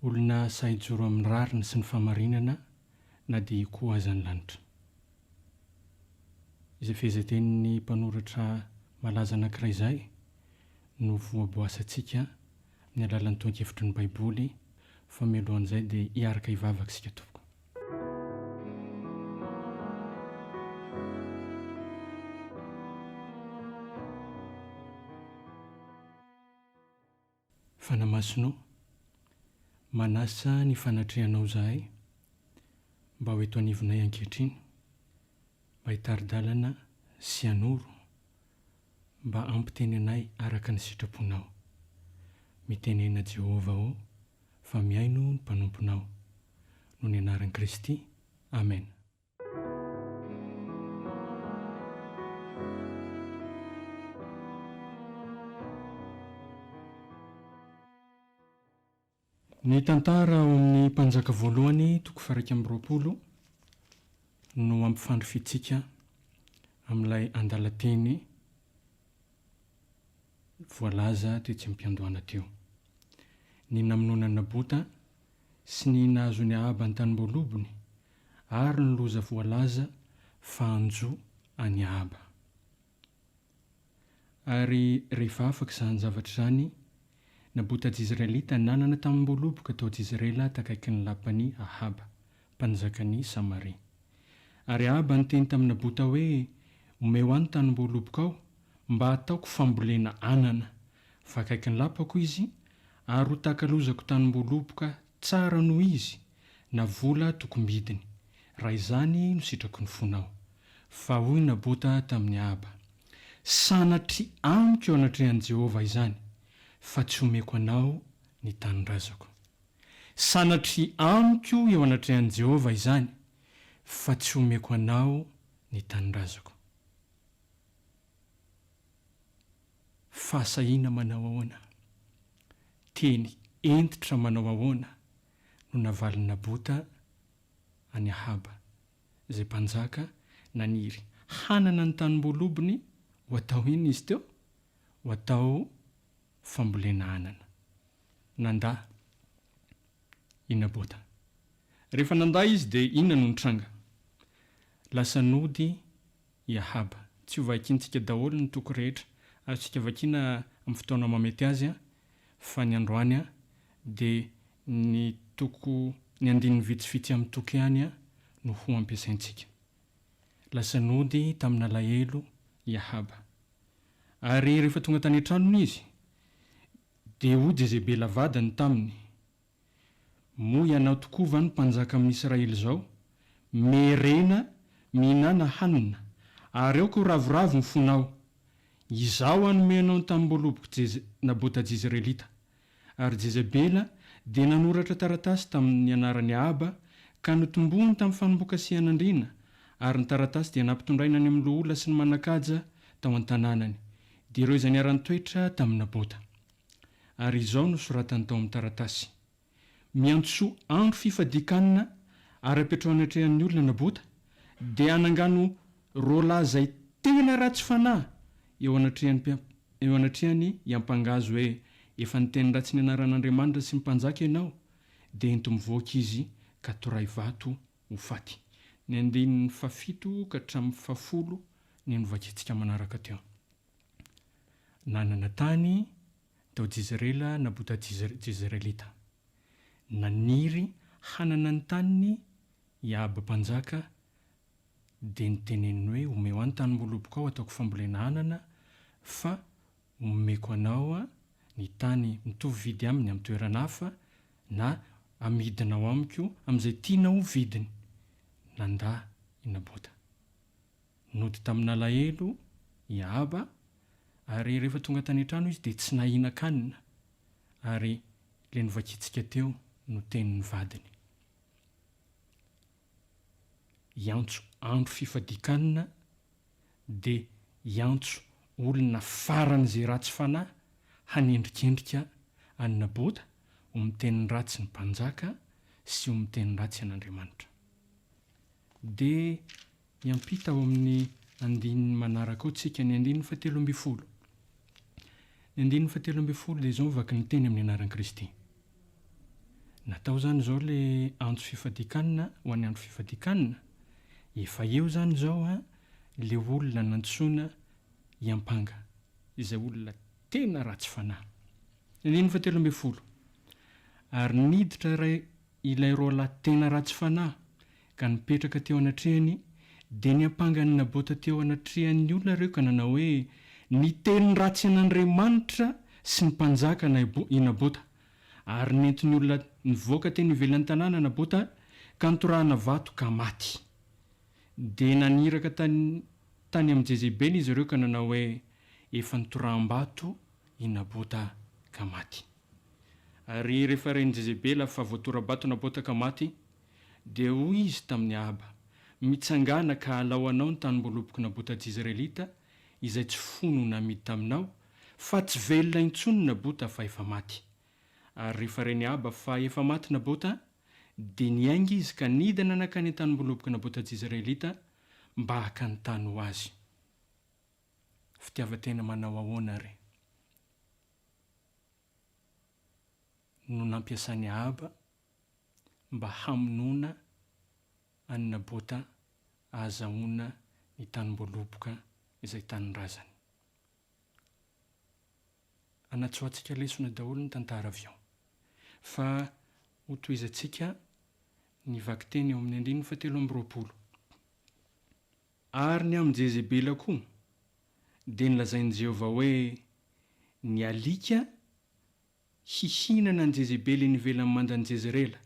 Olona sahy joro amin'ny rarina sy ny famarinana na dia koa azan'ny lanitra. Izay fehezan-tenin'ny mpanoratra malaza anankiray izay no voaboasantsika ny alalan'ny torohevitry ny Baiboly fa mialohan'izay dia hiaraka hivavaka isika tompoko. Fanamasinao, manasa ny fanatrehanao zahay mba ho eto anivonay ankehitriny, mba hitaridalana sy hanoro, mba ampiteny anay araka ny sitraponao. Mitenena Jehova ao fa miaino ny mpanomponao. Noho ny anaran'i Kristy. Amen. Ny tantara ao amin'ny mpanjaka voalohany 120 no ampifandrofitsika amin'ilay andalan-teny voalaza teo tsy ampiandohana teo. Ny namononana bota sy ny nahazo ny ahaba ny tanim-boalobony ary ny loza voalaza fa anjo any ahaba. Ary rehefa afaka izany zavatra izany, nabota'i Israelita nanana tanim-boaloboka tao Jezrela takaiky ny lapany Ahaba, mpanjakan'ny Samaria. Ary Ahaba niteny tamin'ny nabota hoe, omeo any tanim-boaloboka ao mba ataoko fambolena anana, fa akaiky ny lapako izy, ary ho takalozako tanim-boaloboka tsara noho izy, na vola tokombidiny. Raha izany no sitrako ny fonao. Fa hoy nabota tamin'ny Ahaba, sanatry amiko eo anatrehan'i Jehova izany, fa tsy omeko anao ny tanin-drazako. Sanatry amiko eo anatrehan'i Jehova izany, fa tsy omeko anao ny tanin-drazako. Fahasahiana manao ahoana? Teny entitra manao ahoana no navaliny nabota any Ahaba, izay mpanjaka naniry hanana ny tanim-boalobony ho atao iny izy teo? Ho atao fambolena anana. Nandà i nabota. Rehefa nandà izy dia inona no nitranga? Lasa nody i Ahaba. Tsy ho vakintsika daholo ny toko rehetra, ary tsika vakiana amin'ny fotoana mamety azy fa ny androany dia ny toko ny andininy vitsivitsy amin'ny toko ihany no ho ampiasaintsika. Lasa nody tamin'ny alahelo i Ahaba. Ary rehefa tonga tany an-tranony izy, dia ho Jezebela vadiny taminy, moa ianao tokoa va ny mpanjaka amin'ny Israely zao, merena mihinana hanina, ary aoko ravoravo ny fonao. Izao anomenao ny tanim-boaloboko nabota Jezreelita. Ary Jezebela dia nanoratra taratasy tamin'ny anarany Ahaba ka notombony tamin'ny fanomboka-sianandriana, ary ny taratasy dia nampitondraina any amin'ny loha olona sy ny manan-kaja tao an-tanànany. Dia ireo izay niara nitoetra tamin'ny nabota. Ary izao no soratany tao amin'ny taratasy: miantso andro fifadikanina ary apetrao anatrehan'ny olona nabota, dia anangano roalahy izay tena ratsy fanahy eo anatrehany iampangazo hoe efa niteny ratsy ny anaran'Andriamanitra sy mpanjaka ianao, dia ento mivoaka izy ka toray vato ho faty. Ny andininy 7 ka hatramin'ny 10 ny novakitsika manaraka teo. Nanana tany tao Jezrela nabota Jezreelita. Naniry hanana ny taniny i Ahaba mpanjaka, dia niteneniny hoe omeo any tanim-boaloboko ao ataoko fambolena anana, fa omeko anao ny tany mitovy vidy aminy amin'ny toerana hafa, na amidinao amiko amin'izay tianao vidiny. Nandà i nabota. Nody tamin'ny alahelo i Ahaba, ary rehefa tonga tany an-trano izy dia tsy nahinan-kanina, ary le novakitsika teo no tenin'ny vadiny. Iantso andro fifadikanina dia iantso olona faran'izay ratsy fanahy hanendrikendrika anina bota ho miteniny ratsy ny mpanjaka sy ho miteniny ratsy an'Andriamanitra. Dia iampita ao amin'ny andininy manaraka ao tsika ny andininy 17. Ny andininy 17 dia izao mivaky ny teny amin'ny anaran'i Kristy. Natao zany izao le andro fifadikanana ho an'ny andro fifadikanana. Efa eo zany izao le olona nantsoina iampanga, izay olona tena ratsy fanahy. Ny andininy 17. Ary niditra ilay roalahy tena ratsy fanahy ka nipetraka teo anatrehany, dia ny ampangany nabota teo anatrehany olona ireo ka nanao hoe niteny ratsy an'Andriamanitra sy ny mpanjaka inabota. Ary nentiny olona nivoaka teny ivelan'ny tanàna nabota ka nitorahana vato ka maty. Dia naniraka tany amin'ny Jezebely izy ireo ka nanao hoe efa nitoraham-bato inabota ka maty. Ary rehefa reny Jezebely fa voatora-bato nabota ka maty, dia hoy izy tamin'ny Ahaba, mitsangana ka alao anao ny tanim-boaloboky nabota Jezreelita izay tsy fono namidy taminao, fa tsy velona intsony nabota fa efa maty. Ary rehefa reny Ahaba fa efa maty nabota, dia niainga izy ka nidina nakany tanim-boaloboky nabota Jezreelita mba haka ny tany ho azy. Fitiavatena manao ahoana re? No nampiasany Ahaba mba hamonoana any nabota ahazahoana ny tanim-boaloboka izay tanin-drazany. Anatsoantsika lesona daholo ny tantara avy ao. Fa ho toizantsika ny vaky teny eo amin'ny andininy 17. Ary ny amin'ny Jezebela koa dia nilazain'i Jehovah hoe ny alika hihinana ny Jezebely nivelan'ny mandan'i Jezrela,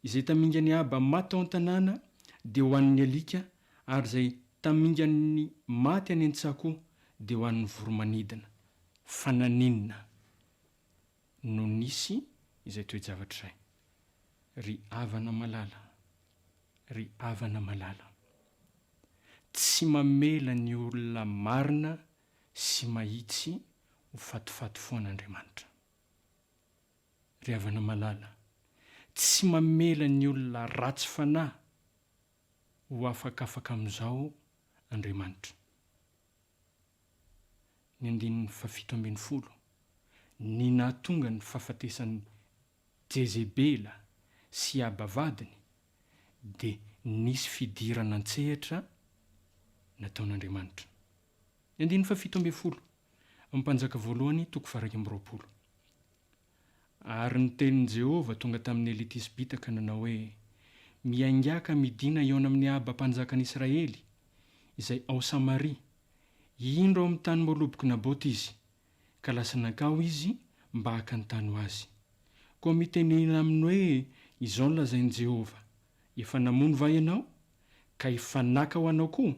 izay tamingany Ahaba maty ao an-tanàna dia ho an'ny alika, ary izay tamingany maty any an-tsaha koa dia ho an'ny voromanidina. Fa naninona no nisy izay toe-javatra izay? Ry havana malala, ry havana malala, tsy mamela ny olona marina sy mahitsy ho fatifaty foan'Andriamanitra. Ry havana malala, tsy mamela ny olona ratsy fanahy ho afakafaka amin'izao Andriamanitra. Ny andininy 17. Ny nahatonga ny fahafatesan'ny Jezebela sy Ahaba vadiny dia nisy fidirana an-tsehatra nataon'Andriamanitra. Ny andininy 17. Mpanjaka voalohany 2:20. Ary ny tenin'i Jehovah tonga tamin'ny Elitisibita ka nanao hoe miaingaka midina eo amin'ny Ahaba mpanjakan'i Israely izay ao Samaria, indro ao amin'ny tany voaloboky nabota izy, ka lasa nankao izy mba haka ny tany ho azy. Koa mitenena aminy hoe izao no lazain'i Jehovah, efa namono va ianao ka efa naka ho anao koa?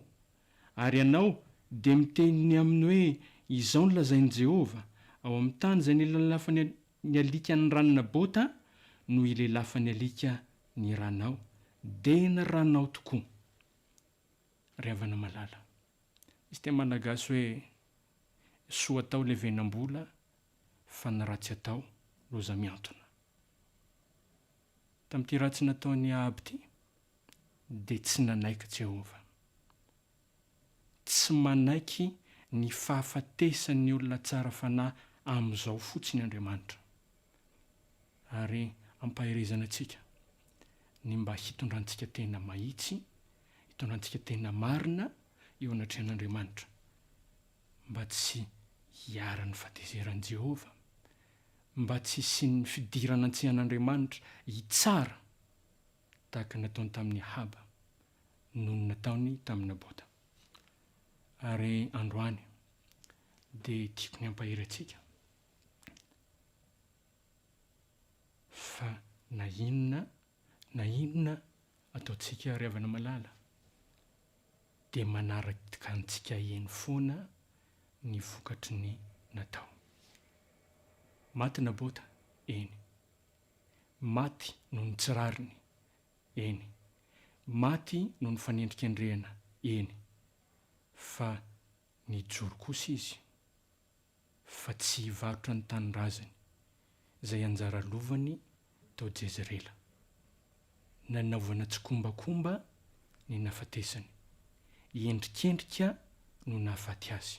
Ary ianao dia miteny aminy hoe izao no lazain'i Jehovah, ao amin'ny tany izay nilalafan'ny alika ny ranona bota no ilelafan'ny alika ny ranao, dia ny ranao tokoa. Ry havana malala, izy tena malagasy hoe soa atao le venam-bola fa ny ratsy atao loza miantona. Tamin'ity ratsy nataon'ny Ahaba ity dia tsy nanaiky Jehovah. Tsy manaiky ny fahafatesan'ny olona tsara fanahy amin'izao fotsiny Andriamanitra. Ary ampahirizana antsika ny mba hitondrantsika tena mahitsy, hitondrantsika tena marina eo anatrehan'Andriamanitra, mba tsy hiara-ny fahatezeran'i Jehovah, mba tsy hisian'ny fidirana an-tsehan'Andriamanitra hitsara tahaka nataony tamin'ny Ahaba noho ny nataony tamin'ny Nabota. Ary androany dia tiako ny ampahiry antsika fa na inona ataontsika ry havana malala dia manaraka antsika eny foana ny vokatry ny natao. Maty Nabota, eny. Maty noho ny tsirariny, eny. Maty noho ny fanendrikendrehana, eny. Fa nijoro kosa izy, fa tsy hivarotra ny tanyrazany izay anjara lovany tao Jezerela. Nanaovana tsikombakomba ny nafatesany, endrikendrika no nahafaty azy.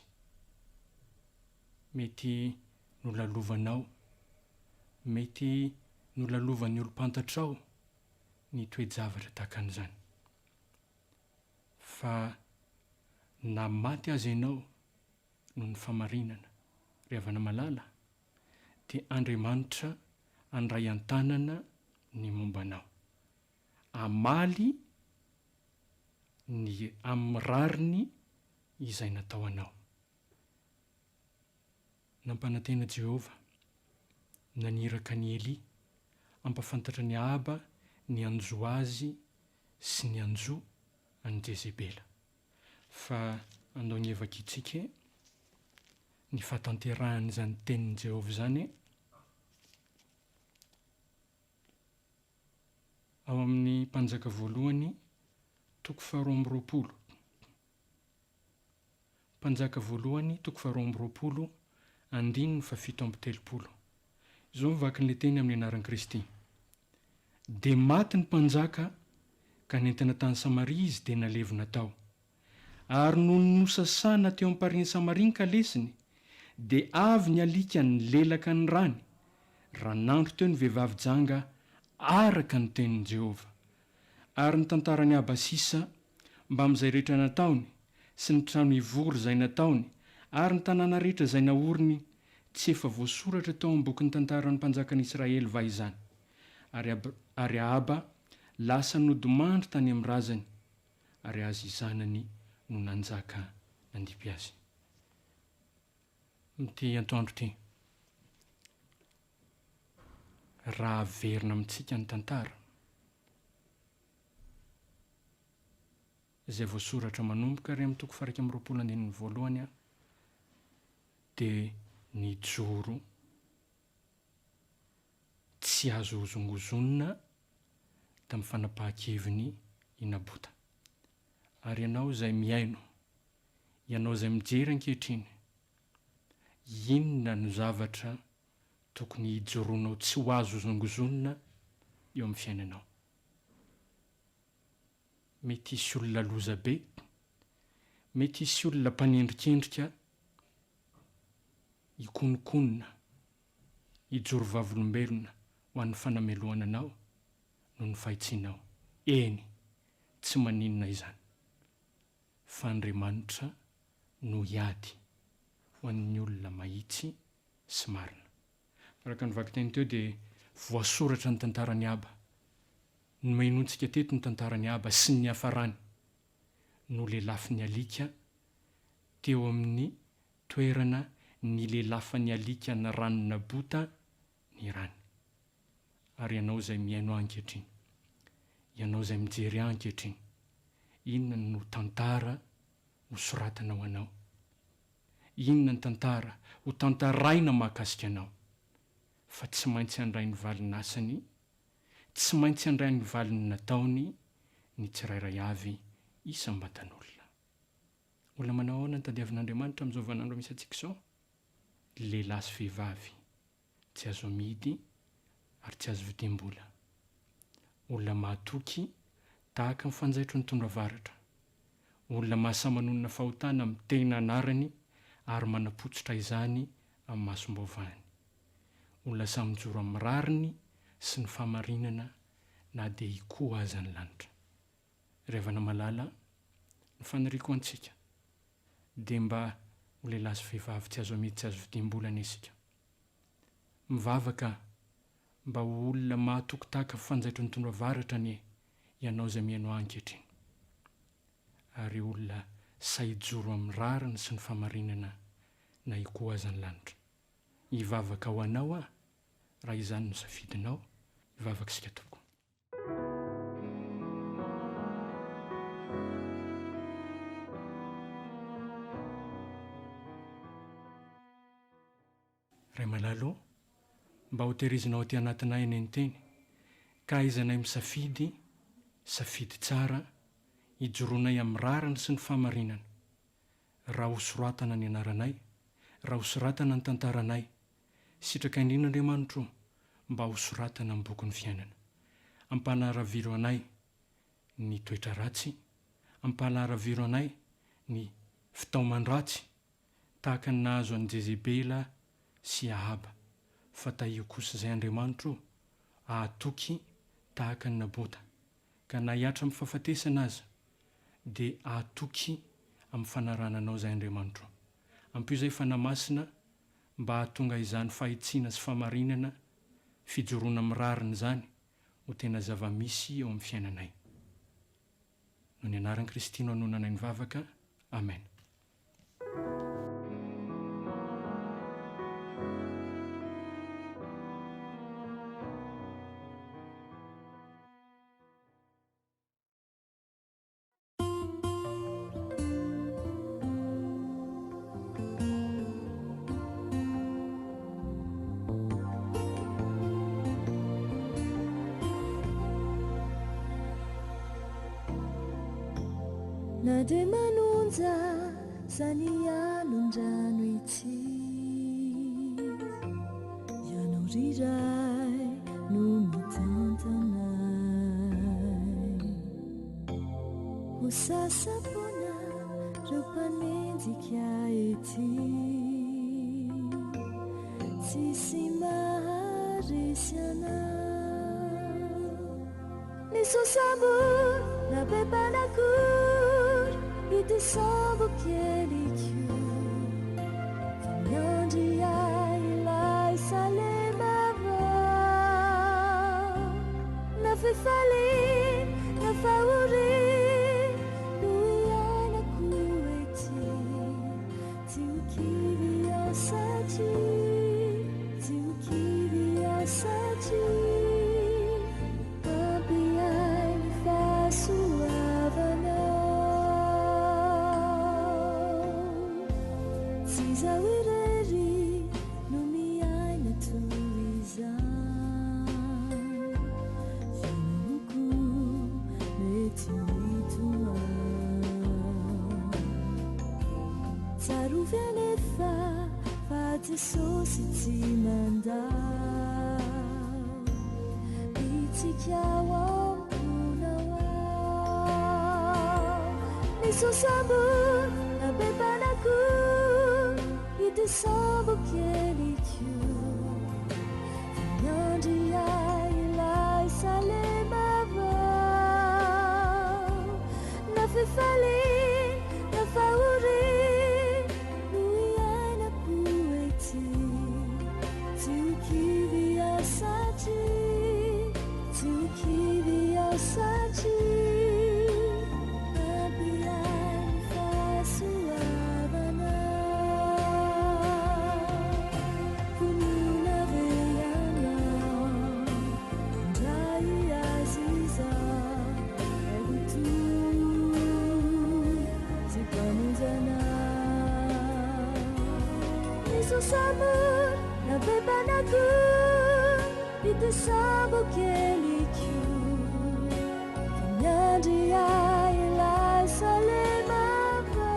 Mety nolalovanao, mety nolalovan'ny olo-pantatrao ny toe-javatra tahaka an'izany. Fa na maty azy ianao noho ny famarinana ry havana malala, dia Andriamanitra handray an-tanana ny mombanao, hamaly ny amin'ny rariny izay natao anao. Nampanantena Jehova naniraka ny Elia ampafantatra ny Ahaba ny anjo azy sy ny anjo an'i Jezebela. Fa andao nievaka itsika ny fahatanterahany tenin'i Jehova zany ao amin'ny Mpanjaka voalohany toko 2:20. Mpanjaka voalohany toko 2:20, 7:70. Izao mivaky ny teny amin'ny anaran'i Kristy. Dia maty ny mpanjaka ka nentina tany Samaria izy dia nalevina tao. Ary noho nosasana teo amparian'i Samaria ny kalesiny, dia avy ny alika ny lelaka ny rany, raha nandro teo ny vehivavy janga araka ny tenin'i Jehova. Ary ny tantarany Abasisa mba amin'izay rehetra nataony sy ny trano ivory izay nataony ary ny tanàna rehetra izay naoriny tsy efa voasoratra tao amin'ny bokin'ny tantaran'ny mpanjakan'i Israely va izany. Ary Ahaba lasa nodimandry tany amin'ny razany, ary azy zanany no nanjaka nandipy azy. Mity antoandro ty, raha averina amintsika ny tantara izay voasoratra manomboka ary amin'ny toko 1:20 dia ny joro tsy azo hozongozonina tamin'ny fanapahan-keviny i Nabota. Ary ianao izay miaino, ianao izay mijery ankehitriny, inona no zavatra tokony hijoronao tsy ho azo hozongozonina eo amin'ny fiainanao? Mety hisy olona loza be, mety hisy olona mpanendrikendrika, hikonokonina, hijoro vavolombelona ho an'ny fanameloana anao no ny fahitsianao. Eny, tsy maninona izany, fa Andriamanitra no hiady ho an'ny olona mahitsy sy marina. Araka ny vaky teny teo dia voasoratra ny tantarany Aba. Ny mainontsika teto ny tantarany Aba sy ny hafarany no lelafiny alika teo amin'ny toerana ny lelafiny alika na ranony Nabota ny rany. Ary ianao izay miaino ankehitriny, ianao izay mijery ankehitriny, inona no tantara ho soratanao anao? Inona ny tantara ho tantaraina mahakasika anao? Fa tsy maintsy handray ny valin'asany, tsy maintsy handray ny valiny nataony ny tsirairay avy isam-batan'olona. Olona manao ahoana ny tadiavin'Andriamanitra amin'izao vaninandro misy antsika izao? Lehilahy sy vehivavy tsy azo amidy ary tsy azo vidim-bola. Olona mahatoky tahaka ny fanjaitro ny tondra varatra. Olona mahasamanonina fahotana amin'ny tena anarany ary manapotsitra izany amin'ny masom-baovany. Olona samy mijoro amin'ny rariny sy ny famarinana na dia hikoa aza ny lanitra. Ry havana malala, ny faniriako antsika dia mba ho lehilahy sy vehivavy tsy azo amidy, tsy azo vidim-bola anesika. Mivavaka mba ho olona mahatoky tahaka fanjaitro ny tondra varatra anie ianao izay miaino ankehitriny. Ary olona sahijoro amin'ny rariny sy ny famarinana na hikoa aza ny lanitra. Hivavaka ho anao aho, raha izany no safidinao, hivavaka isika tompoko. Ray malalo, mba ho tehirizinao aty anatinay eny teny, ka izanay misafidy, safidy tsara, hijoronay amin'ny rariny sy ny famarinana. Raha ho soratana ny anaranay, raha hosoratana ny tantaranay. Sitraka indrindra Andriamanitro mba hosoratana amin'ny boky ny fiainana. Ampanaraviro anay ny toetra ratsy, ampanaraviro anay ny fitaoman-dratsy tahaka ny nahazo an'i Jezebela sy Ahaba. Fa tahio kosa izay Andriamanitro ahatoky tahaka ny Nabota. Ka na hiatra amin'ny fahafatesana aza dia ahatoky amin'ny fanarananao izay Andriamanitro. Ampio izay fanamasina mba hahatonga izany fahitsiana sy famarinana, fijoroana mirarina izany ho tena zava-misy eo amin'ny fiainanay. No ny anaran'i Kristy no anonanay ny vavaka. Amen. Na dia manonja zany alondrano ity, ianao riray no mitantanay, ho sasapona reo mpanenjika ety, tsisy maharesy anao. Nisosabo na bebanakory ity sambo keliko, miandry ahy ilay salemava, na fifaliana na fahoriana no iainako ety, tsy ho kivy aho satria, tsy ho kivy aho satria ampy ahy ny fahasoavanao. Tsy izaho irery no miaina toy izany, fiainako mety mitoany. Tsarovy anefa fa Jesosy tsy mandao, itsika ao amponao ao. Nisosabo na bebanakory ity sambo keliko, miandry ahy ilay salemava, na fifaliana na fahoriana no iainako ety, tsy ho kivy aho satria, tsy ho kivy aho satria ampy ahy ny fahasoavanao. Vonina ve ianao ndray azy izaho, ay ho toy tsy mpamonjanao. Nisosabo na bebanakory ity sambo keliko, miandry ahy ilay salemava,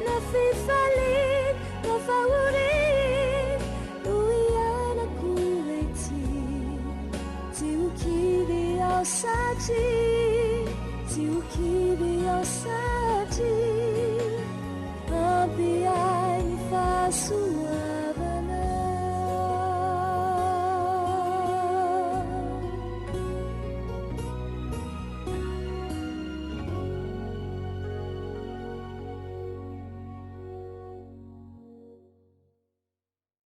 na fifaliana na fahoriana no iainako ety, tsy ho kivy aho satria, tsy ho kivy aho satria